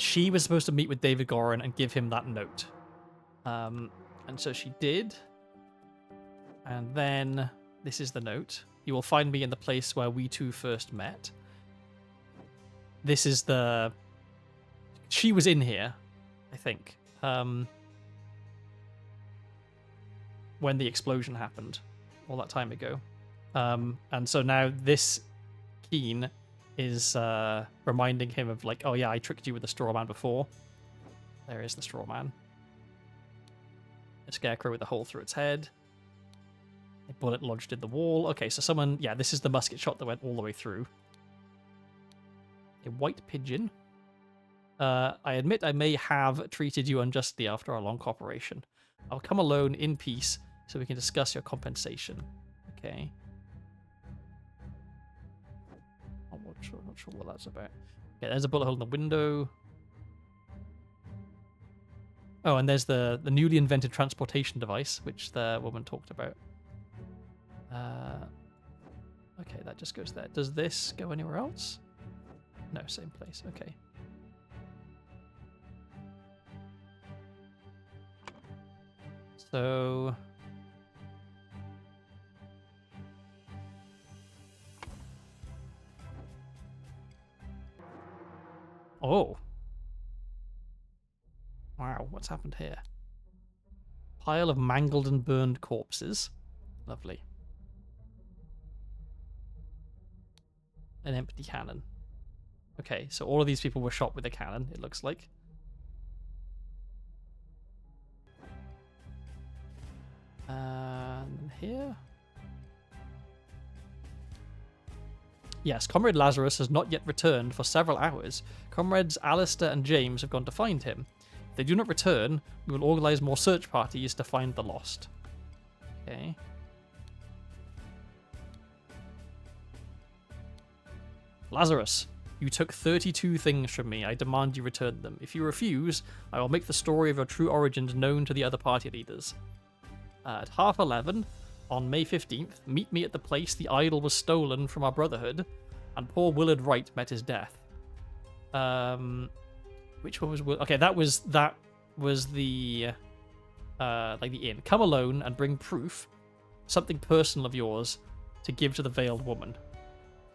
She was supposed to meet with David Gorin and give him that note. And so she did. And then this is the note. You will find me in the place where we 2 first met. This is the... She was in here, I think. When the explosion happened. All that time ago. And so now this Keen is reminding him of like, oh yeah, I tricked you with the straw man before. There is the straw man. A scarecrow with a hole through its head. A bullet lodged in the wall. Okay, so someone... Yeah, this is the musket shot that went all the way through. A white pigeon. I admit I may have treated you unjustly after our long cooperation. I'll come alone in peace so we can discuss your compensation. Okay. I'm not sure what that's about. Okay, there's a bullet hole in the window. Oh, and there's the newly invented transportation device, which the woman talked about. Okay, that just goes there. Does this go anywhere else? No, same place. Okay. So... Oh. Wow, what's happened here? Pile of mangled and burned corpses. Lovely. An empty cannon. Okay, so all of these people were shot with a cannon, it looks like. And here? Yes, Comrade Lazarus has not yet returned for several hours. Comrades Alistair and James have gone to find him. If they do not return, we will organize more search parties to find the lost. Okay. Lazarus, you took 32 things from me. I demand you return them. If you refuse, I will make the story of your true origins known to the other party leaders. At 11:30, on May 15th, meet me at the place the idol was stolen from our brotherhood, and poor Willard Wright met his death. Which one was okay? That was the like the inn. Come alone and bring proof, something personal of yours, to give to the veiled woman.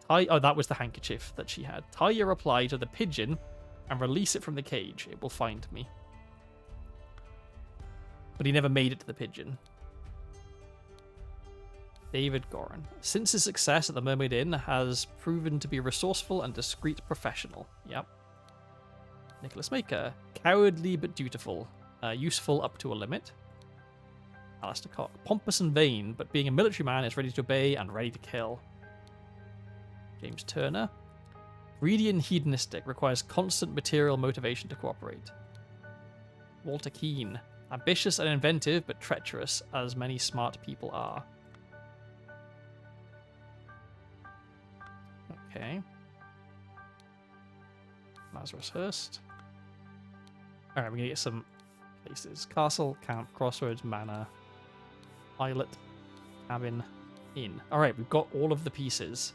Oh, that was the handkerchief that she had. Tie your reply to the pigeon and release it from the cage. It will find me. But he never made it to the pigeon. David Goran. Since his success at the Mermaid Inn has proven to be a resourceful and discreet professional. Yep. Nicholas Maker. Cowardly but dutiful. Useful up to a limit. Alistair Cock. Pompous and vain, but being a military man is ready to obey and ready to kill. James Turner. Greedy and hedonistic, requires constant material motivation to cooperate. Walter Keane. Ambitious and inventive, but treacherous, as many smart people are. Okay. Lazarus Hurst. Alright, we're gonna get some places. Castle, camp, crossroads, manor, islet, cabin, inn. Alright, we've got all of the pieces.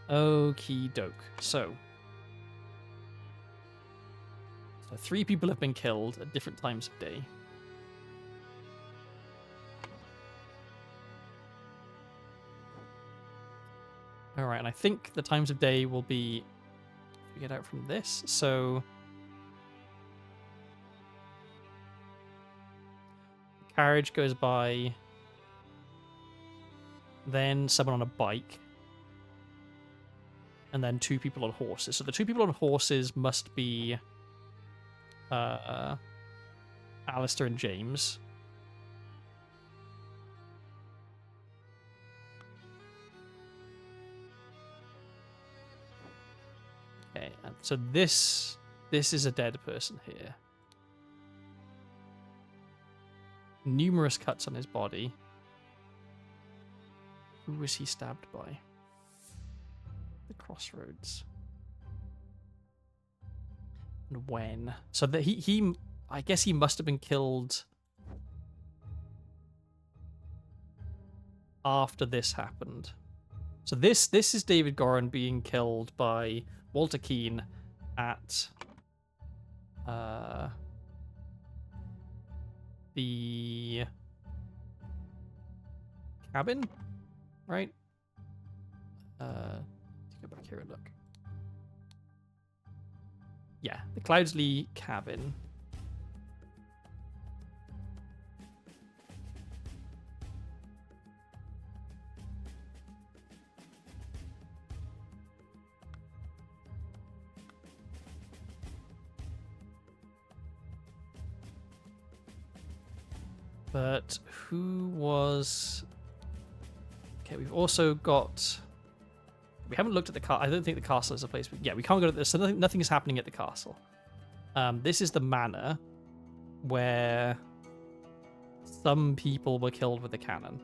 Okie doke. So 3 people have been killed at different times of day. Alright, and I think the times of day will be figured out from this. So the carriage goes by, then someone on a bike, and then 2 people on horses. So the 2 people on horses must be Alistair and James. Okay, and so this is a dead person here. Numerous cuts on his body. Who was he stabbed by? The crossroads. And when? So that he I guess he must have been killed after this happened. So this is David Goran being killed by Walter Keane at the cabin, right? Let's go back here and look. Yeah, the Cloudsley cabin. But who was... Okay, we've also got... We haven't looked at the castle. I don't think the castle is a place. Yeah, we can't go to this. So nothing is happening at the castle. This is the manor where some people were killed with a cannon.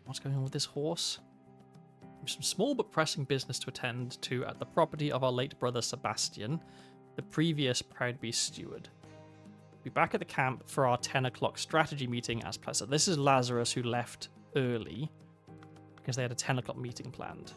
What's going on with this horse? Some small but pressing business to attend to at the property of our late brother Sebastian, the previous Proud Beast steward. Be back at the camp for our 10 o'clock strategy meeting as planned. So this is Lazarus, who left early because they had a 10 o'clock meeting planned.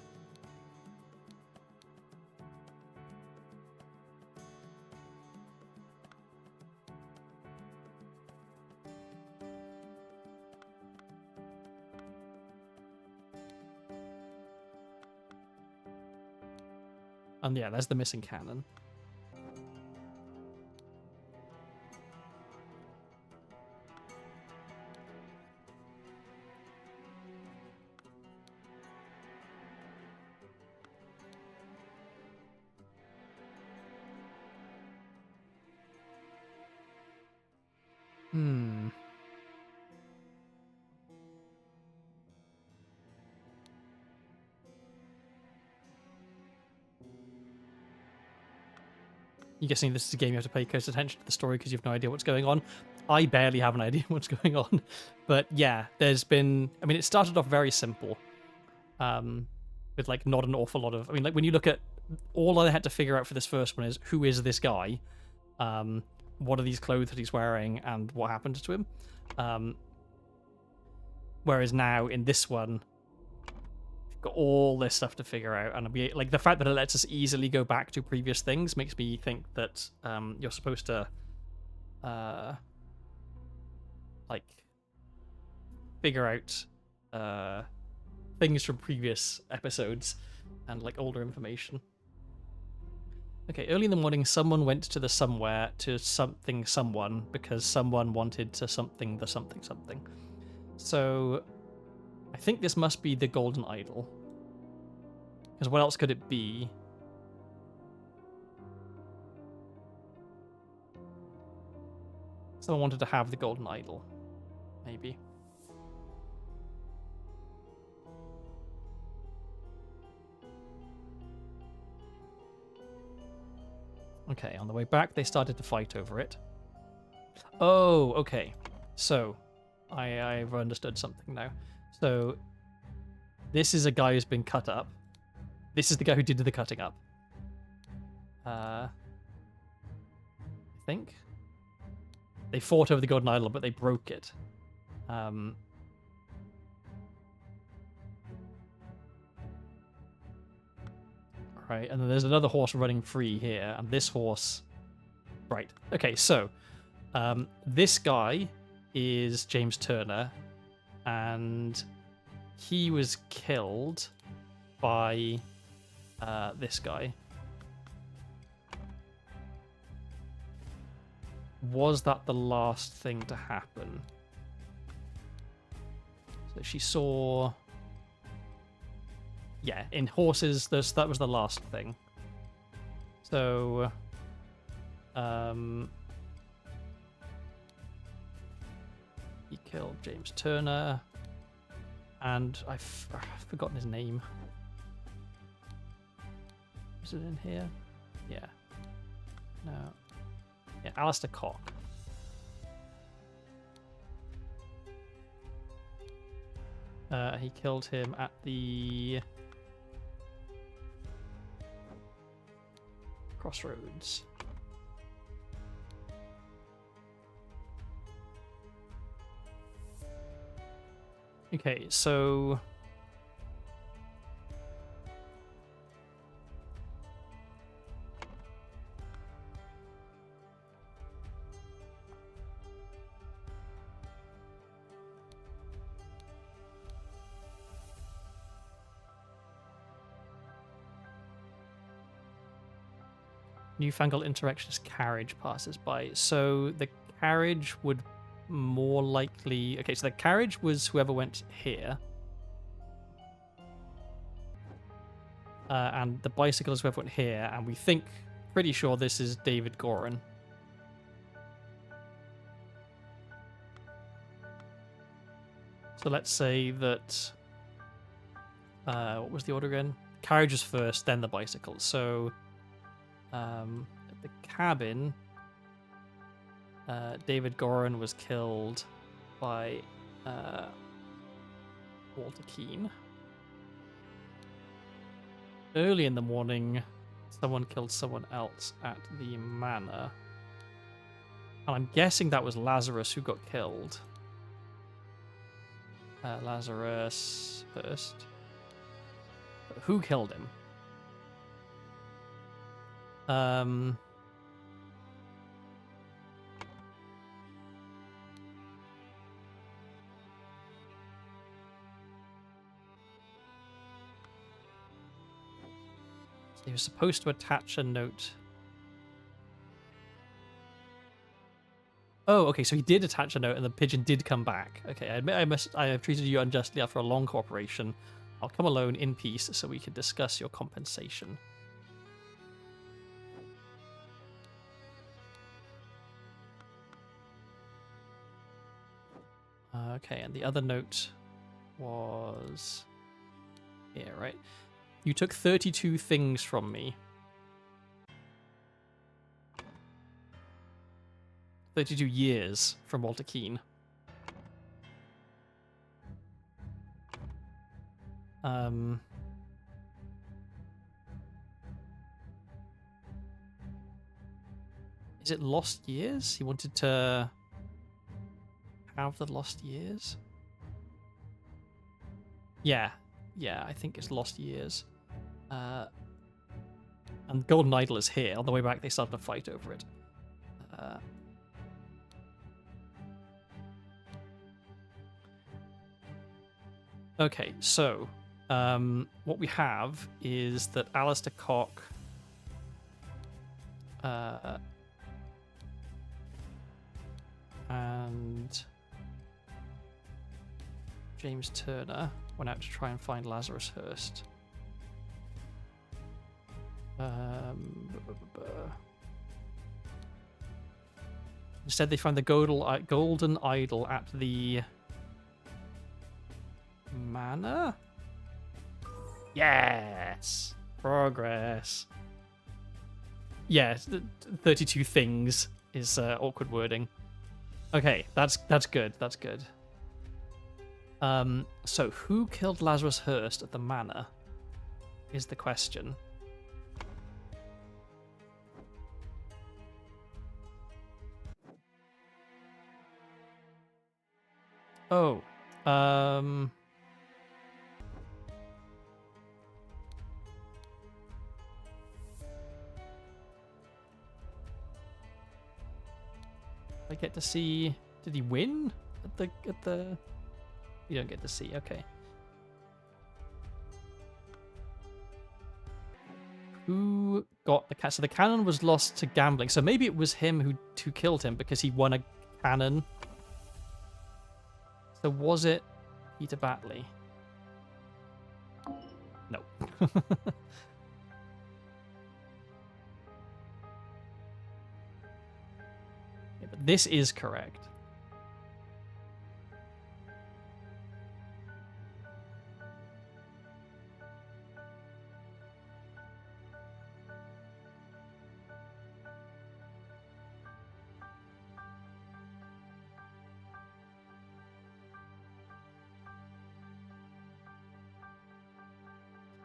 And yeah, there's the missing cannon. You're guessing this is a game you have to pay close attention to the story because you have no idea what's going on. I barely have an idea what's going on. But yeah, there's been... I mean, it started off very simple. With, like, not an awful lot of... I mean, like, when you look at... All I had to figure out for this first one is, who is this guy? What are these clothes that he's wearing? And what happened to him? Whereas now, in this one... got all this stuff to figure out, and like the fact that it lets us easily go back to previous things makes me think that you're supposed to like figure out things from previous episodes and like older information. Okay, early in the morning, someone went to the somewhere to something someone because someone wanted to something the something something. So I think this must be the golden idol. Because what else could it be? Someone wanted to have the golden idol. Maybe. Okay, on the way back, they started to fight over it. Oh, okay. So, I've understood something now. So, this is a guy who's been cut up. This is the guy who did the cutting up. I think. They fought over the golden idol, but they broke it. Right, and then there's another horse running free here, and this horse... Right, okay, so... this guy is James Turner, and he was killed by this guy. Was that the last thing to happen? So she saw... Yeah, in horses, that was the last thing. So... he killed James Turner. And I've forgotten his name. Is it in here? Yeah. No. Yeah, Alistair Cock. He killed him at the crossroads. Okay, so... Newfangled interactionist carriage passes by. So the carriage would more likely... Okay, so the carriage was whoever went here. And the bicycle is whoever went here, and we think, pretty sure this is David Gorin. So let's say that... what was the order again? Carriage was first, then the bicycle. So, at the cabin, David Gorin was killed by Walter Keane. Early in the morning, someone killed someone else at the manor. And I'm guessing that was Lazarus who got killed. Lazarus first. But who killed him? He was supposed to attach a note. Oh, okay, so he did attach a note and the pigeon did come back. Okay, I admit I have treated you unjustly after a long cooperation. I'll come alone in peace so we can discuss your compensation. Okay, and the other note was here, right? You took 32 things from me. 32 years from Walter Keane. Is it lost years? He wanted to have the lost years? Yeah, I think it's lost years. And Golden Idol is here. On the way back, they started a fight over it. Okay, so what we have is that Alistair Cock and James Turner went out to try and find Lazarus Hurst. Instead, they found the golden idol at the manor. Yes, progress. Yeah, 32 things is awkward wording. Okay, that's good. That's good. So who killed Lazarus Hurst at the manor is the question. Oh, I get to see. Did he win at the? You don't get to see. Okay. Who got the cat? So the cannon was lost to gambling. So maybe it was him who killed him because he won a cannon. So was it Peter Batley? No. Yeah, but this is correct.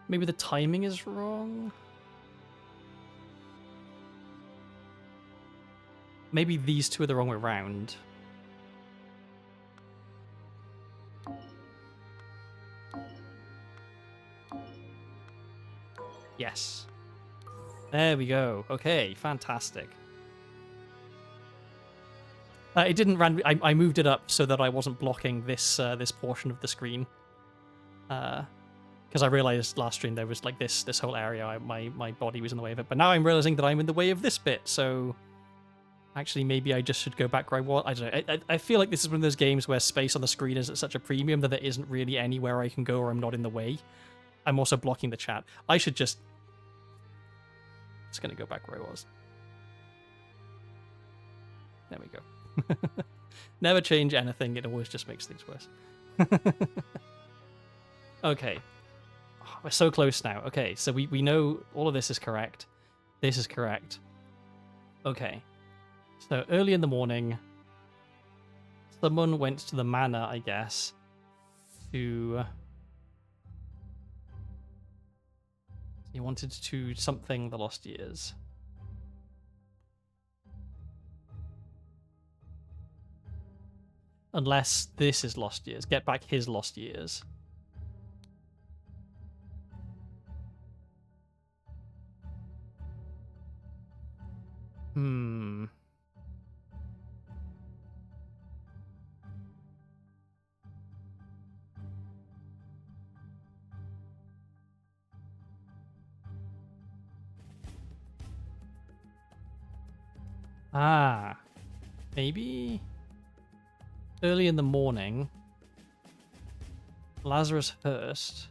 Maybe the timing is wrong. Maybe these two are the wrong way around. Yes. There we go. Okay, fantastic. It didn't I moved it up so that I wasn't blocking this this portion of the screen. Because I realized last stream there was like this whole area, my body was in the way of it. But now I'm realizing that I'm in the way of this bit, so Actually, maybe I just should go back where I was. I don't know. I feel like this is one of those games where space on the screen is at such a premium that there isn't really anywhere I can go or I'm not in the way. I'm also blocking the chat. I should just... going to go back where I was. There we go. Never change anything. It always just makes things worse. Okay. Oh, we're so close now. Okay, so we know all of this is correct. This is correct. Okay. So early in the morning, someone went to the manor, I guess, to... He wanted to something the lost years. Unless this is lost years. Get back his lost years. Ah. Maybe... Early in the morning, Lazarus Hurst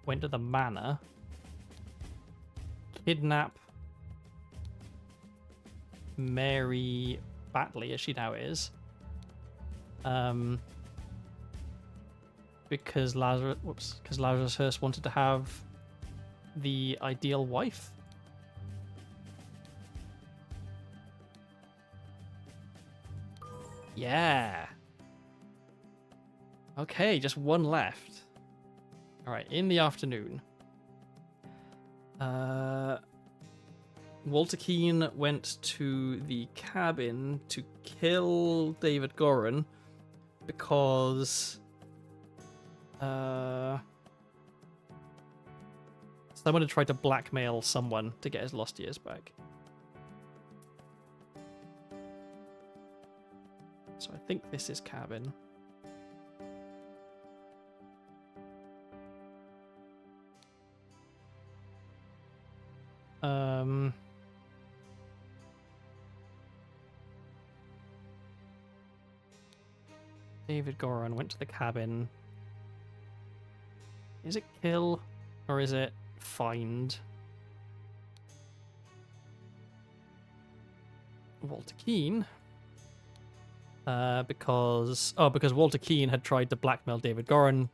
went to the manor, kidnap Mary Batley, as she now is, because Lazarus Hurst wanted to have the ideal wife. Yeah. Okay, just one left. Alright, in the afternoon. Walter Keane went to the cabin to kill David Goran because someone had tried to blackmail someone to get his lost years back. So I think this is cabin. David Goran went to the cabin. Is it kill or is it find? Walter Keane. Because Walter Keane had tried to blackmail David Goran.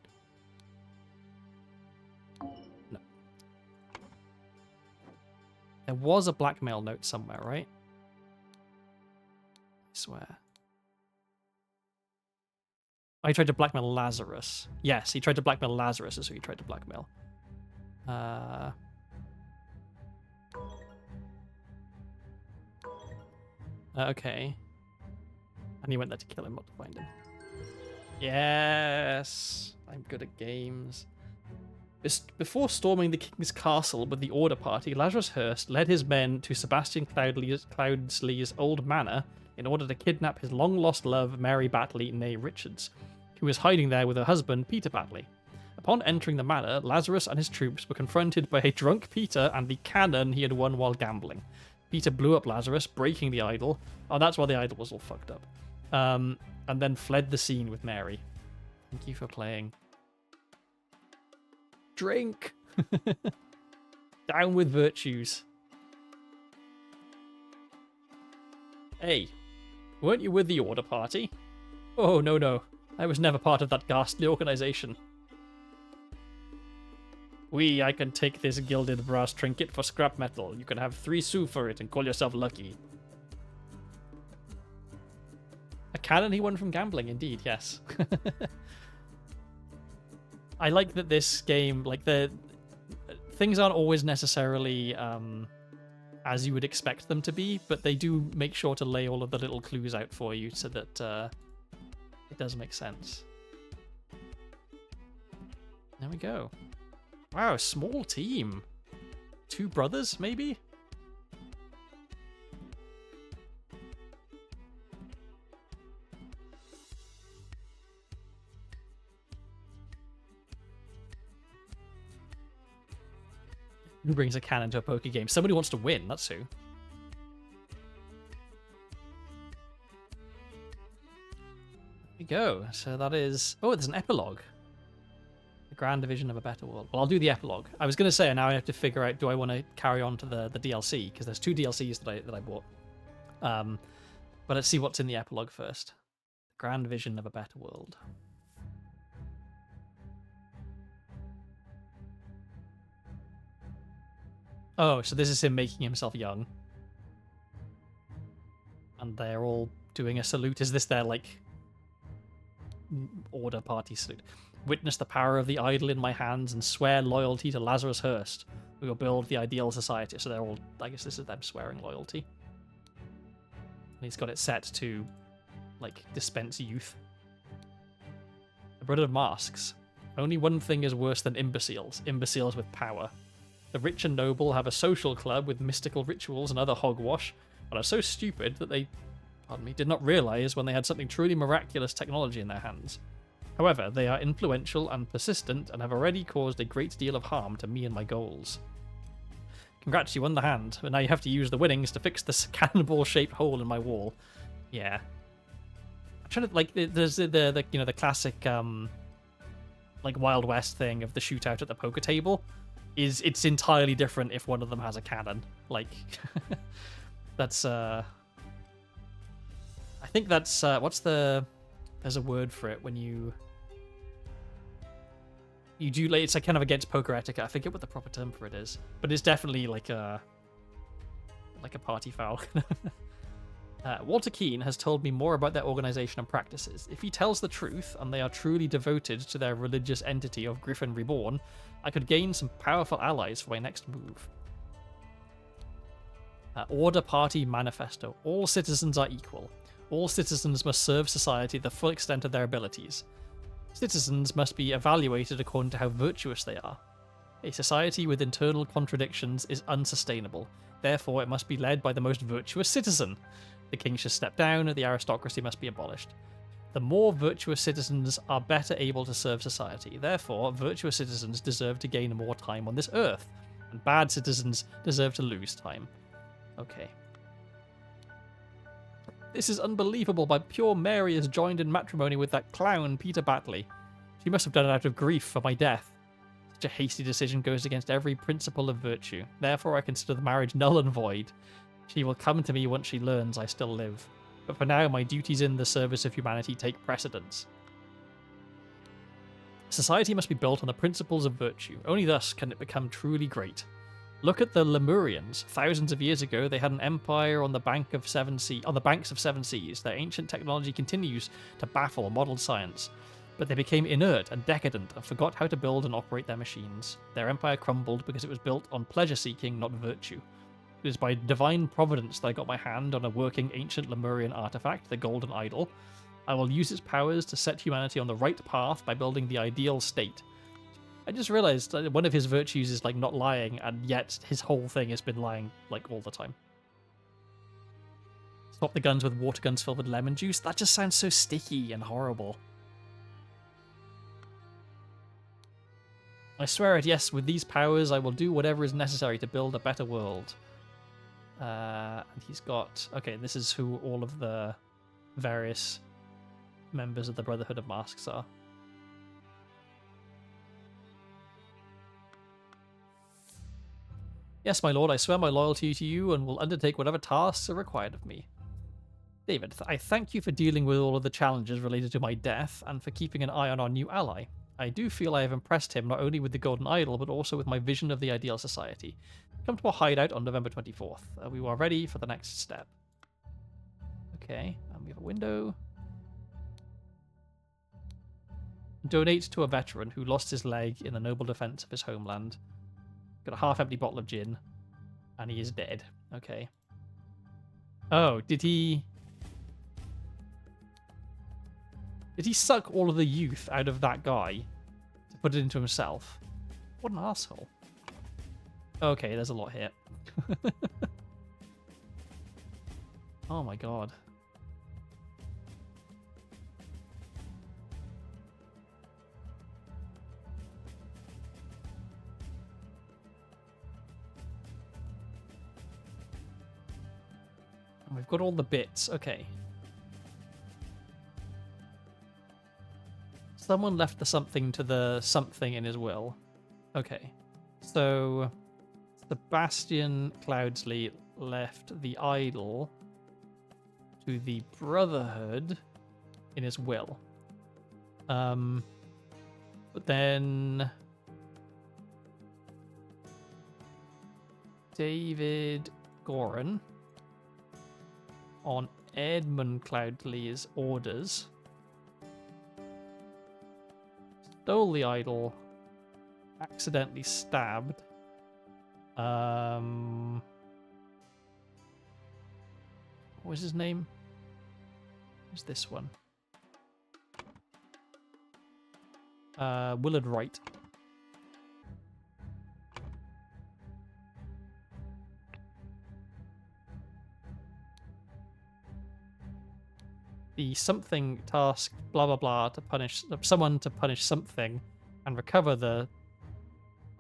No. There was a blackmail note somewhere, right? I swear. Oh, he tried to blackmail Lazarus. Yes, he tried to blackmail Lazarus is who he tried to blackmail. Okay. And he went there to kill him, not to find him. Yes! I'm good at games. Before storming the king's castle with the Order Party, Lazarus Hurst led his men to Sebastian Cloudsley's old manor in order to kidnap his long-lost love, Mary Batley, née Richards, who was hiding there with her husband, Peter Batley. Upon entering the manor, Lazarus and his troops were confronted by a drunk Peter and the cannon he had won while gambling. Peter blew up Lazarus, breaking the idol. Oh, that's why the idol was all fucked up. And then fled the scene with Mary. Thank you for playing. Drink! Down with virtues. Hey, weren't you with the Order Party? Oh, no. I was never part of that ghastly organization. I can take this gilded brass trinket for scrap metal. You can have 3 sous for it and call yourself lucky. A cannon he won from gambling, indeed, yes. I like that this game, like, the things aren't always necessarily as you would expect them to be, but they do make sure to lay all of the little clues out for you so that it does make sense. There we go. Wow, small team. 2 brothers, maybe? Who brings a cannon to a poker game? Somebody wants to win, that's who. you go. So that is... Oh, there's an epilogue. The grand division of a better world. Well, I'll do the epilogue. I was going to say, now I have to figure out, do I want to carry on to the DLC? Because there's 2 DLCs that I bought. But let's see what's in the epilogue first. The grand vision of a better world. Oh, so this is him making himself young. And they're all doing a salute. Is this their, like, order party salute? Witness the power of the idol in my hands and swear loyalty to Lazarus Hurst. We will build the ideal society. So they're all, I guess this is them swearing loyalty. And he's got it set to, like, dispense youth. The Brotherhood of Masks. Only one thing is worse than imbeciles. Imbeciles with power. The rich and noble have a social club with mystical rituals and other hogwash, but are so stupid that they, did not realize when they had something truly miraculous technology in their hands. However, they are influential and persistent and have already caused a great deal of harm to me and my goals. Congrats, you won the hand, but now you have to use the winnings to fix this cannonball-shaped hole in my wall. Yeah. I'm trying to, like, there's the you know, the classic, like, Wild West thing of the shootout at the poker table. It's entirely different if one of them has a cannon. Like, that's, I think that's, there's a word for it when you do, like, it's like kind of against poker etiquette. I forget what the proper term for it is, but it's definitely like a party foul. Walter Keane has told me more about their organization and practices. If he tells the truth, and they are truly devoted to their religious entity of Griffin Reborn, I could gain some powerful allies for my next move. Order Party Manifesto. All citizens are equal. All citizens must serve society to the full extent of their abilities. Citizens must be evaluated according to how virtuous they are. A society with internal contradictions is unsustainable. Therefore, it must be led by the most virtuous citizen. The king should step down, the aristocracy must be abolished. The more virtuous citizens are better able to serve society. Therefore, virtuous citizens deserve to gain more time on this earth, and bad citizens deserve to lose time. Okay. This is unbelievable. My pure Mary is joined in matrimony with that clown, Peter Batley. She must have done it out of grief for my death. Such a hasty decision goes against every principle of virtue. Therefore, I consider the marriage null and void. She will come to me once she learns I still live. But for now, my duties in the service of humanity take precedence. Society must be built on the principles of virtue. Only thus can it become truly great. Look at the Lemurians. Thousands of years ago, they had an empire on the banks of seven seas. Their ancient technology continues to baffle modern science, but they became inert and decadent and forgot how to build and operate their machines. Their empire crumbled because it was built on pleasure-seeking, not virtue. It is by divine providence that I got my hand on a working ancient Lemurian artifact, the Golden Idol. I will use its powers to set humanity on the right path by building the ideal state. I just realized that one of his virtues is, like, not lying, and yet his whole thing has been lying, like, all the time. Swap the guns with water guns filled with lemon juice? That just sounds so sticky and horrible. I swear it, yes, with these powers I will do whatever is necessary to build a better world. And he's got... Okay, this is who all of the various members of the Brotherhood of Masks are. Yes, my lord, I swear my loyalty to you and will undertake whatever tasks are required of me. David, I thank you for dealing with all of the challenges related to my death and for keeping an eye on our new ally. I do feel I have impressed him not only with the Golden Idol, but also with my vision of the ideal society. Come to our hideout on November 24th. We are ready for the next step. Okay, and we have a window. Donate to a veteran who lost his leg in the noble defense of his homeland. Got a half-empty bottle of gin, and he is dead. Okay. Oh, did he suck all of the youth out of that guy to put it into himself? What an asshole. Okay, there's a lot here. Oh my god. We've got all the bits. Okay. Someone left the something to the something in his will. Okay. So Sebastian Cloudsley left the idol to the Brotherhood in his will. But then David Goran, on Edmund Cloudsley's orders, stole the idol, accidentally stabbed. What was his name? Who's this one? Willard Wright. The something tasked blah blah blah to punish someone to punish something and recover the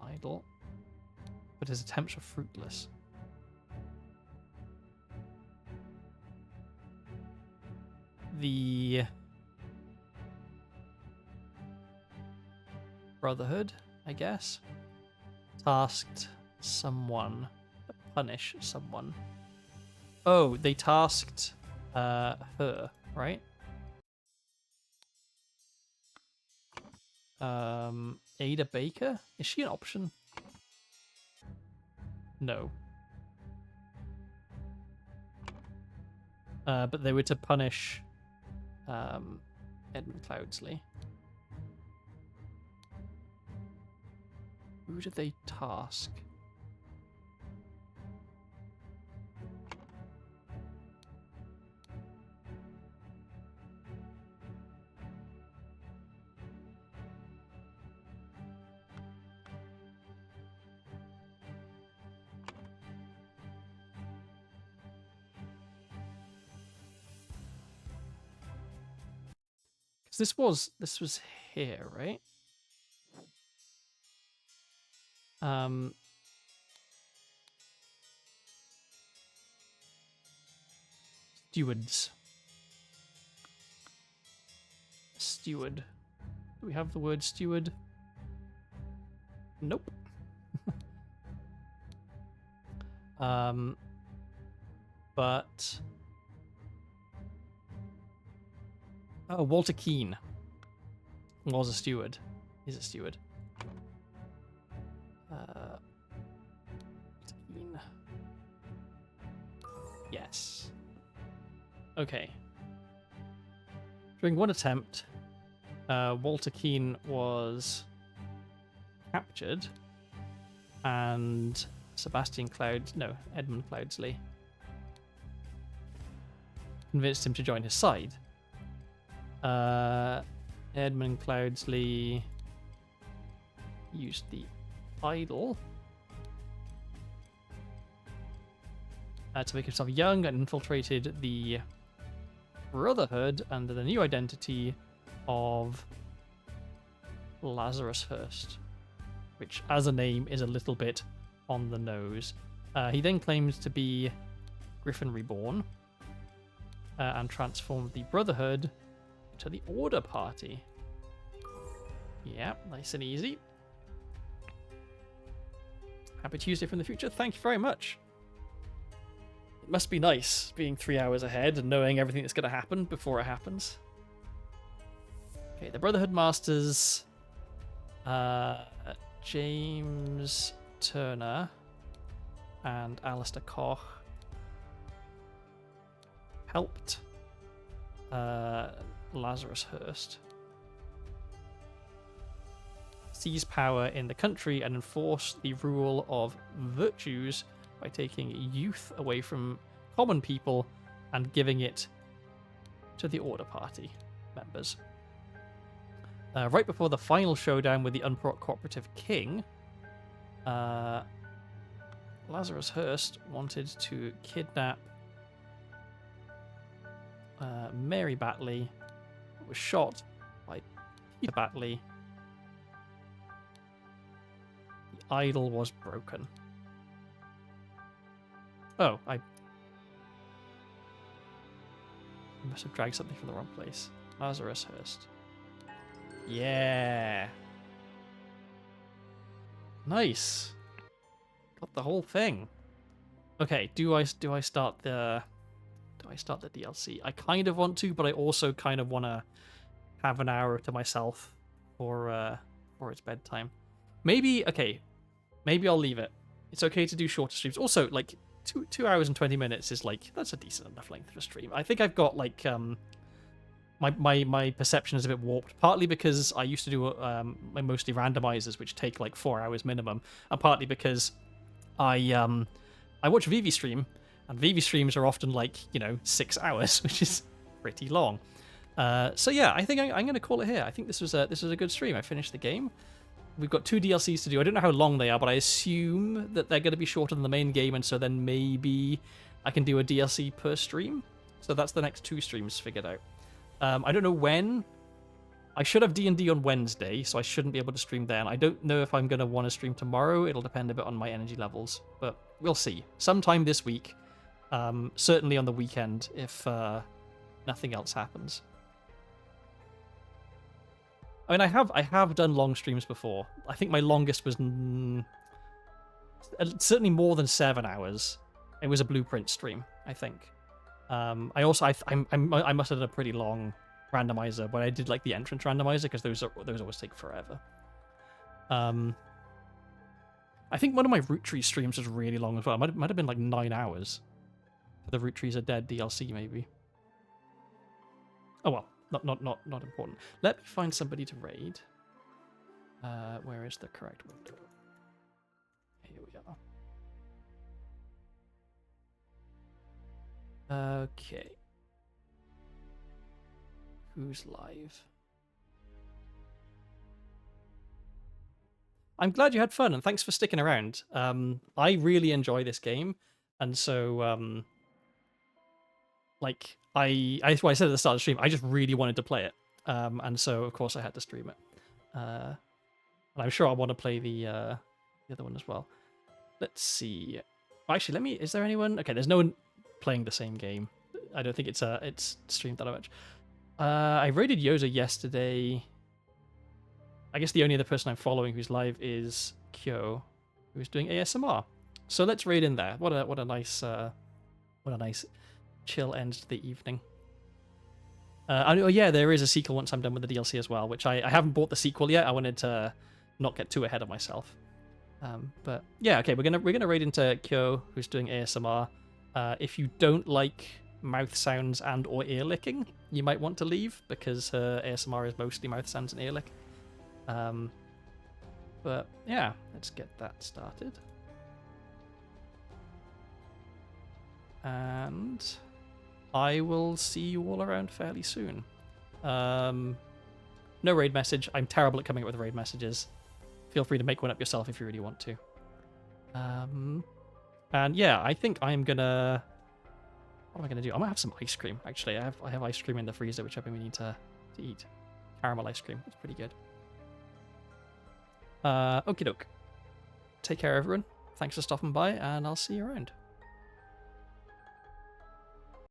idol, but his attempts were fruitless. The Brotherhood, I guess, tasked someone to punish someone. Oh, they tasked her, right? Ada Baker? Is she an option? No. But they were to punish Edmund Cloudsley. Who did they task? Because this was here, right? Stewards. Steward. Do we have the word steward? Nope. But oh, Walter Keane was a steward. He's a steward. Walter Keane. Yes. Okay. During one attempt, Walter Keane was captured, and Edmund Cloudsley convinced him to join his side. Edmund Cloudsley used the idol to make himself young and infiltrated the Brotherhood under the new identity of Lazarus Hearst, which as a name is a little bit on the nose. He then claimed to be Griffin Reborn and transformed the Brotherhood to the Order Party. Yeah, nice and easy. Happy Tuesday from the future. Thank you very much. It must be nice being 3 hours ahead and knowing everything that's going to happen before it happens. Okay, the Brotherhood Masters, James Turner and Alistair Koch helped Lazarus Hearst seize power in the country and enforce the rule of virtues by taking youth away from common people and giving it to the Order Party members. Right before the final showdown with the uncooperative king, Lazarus Hearst wanted to kidnap Mary Batley, who was shot by Peter Batley. The idol was broken. Oh, I must have dragged something from the wrong place. Lazarus Hearst. Yeah. Nice. Got the whole thing. Okay, do I start the DLC? I kind of want to, but I also kind of want to have an hour to myself for its bedtime. Maybe I'll leave it. It's okay to do shorter streams. Also, like 2 hours and 20 minutes is like that's a decent enough length for a stream. I think I've got like my perception is a bit warped, partly because I used to do mostly randomizers, which take like 4 hours minimum, and partly because I watch Vivi stream, and Vivi streams are often like 6 hours, which is pretty long. So yeah, I think I'm going to call it here. I think this was a good stream. I finished the game. We've got 2 DLCs to do. I don't know how long they are, but I assume that they're going to be shorter than the main game, and so then maybe I can do a DLC per stream. So that's the next 2 streams figured out. I don't know when. I should have D&D on Wednesday, so I shouldn't be able to stream then. I don't know if I'm going to want to stream tomorrow. It'll depend a bit on my energy levels, but we'll see. Sometime this week. Certainly on the weekend, if nothing else happens. I mean, I have done long streams before. I think my longest was certainly more than 7 hours. It was a Blueprint stream, I think. I must have done a pretty long randomizer, but I did like the entrance randomizer because those always take forever. I think one of my Root Tree streams was really long as well. It might have been like 9 hours. The Root Trees Are Dead DLC, maybe. Oh well, not important. Let me find somebody to raid. Where is the correct window? Here we are. Okay. Who's live? I'm glad you had fun, and thanks for sticking around. I really enjoy this game, and so like I said at the start of the stream, I just really wanted to play it, and so of course I had to stream it. And I'm sure I want to play the other one as well. Let's see. Actually, is there anyone? Okay, there's no one playing the same game. I don't think it's streamed that much. I raided Yoza yesterday. I guess the only other person I'm following who's live is Kyo, who's doing ASMR. So let's raid in there. What a nice chill end to the evening. Oh yeah, there is a sequel once I'm done with the DLC as well, which I haven't bought the sequel yet. I wanted to not get too ahead of myself. But yeah, okay, we're gonna raid into Kyo, who's doing ASMR. If you don't like mouth sounds and or ear licking, you might want to leave because her ASMR is mostly mouth sounds and ear lick. But yeah, let's get that started. And I will see you all around fairly soon. No raid message. I'm terrible at coming up with raid messages. Feel free to make one up yourself if you really want to. And yeah, I think I'm gonna... What am I gonna do? I might have some ice cream, actually. I have ice cream in the freezer, which I think we need to eat. Caramel ice cream. It's pretty good. Okie doke. Take care, everyone. Thanks for stopping by, and I'll see you around.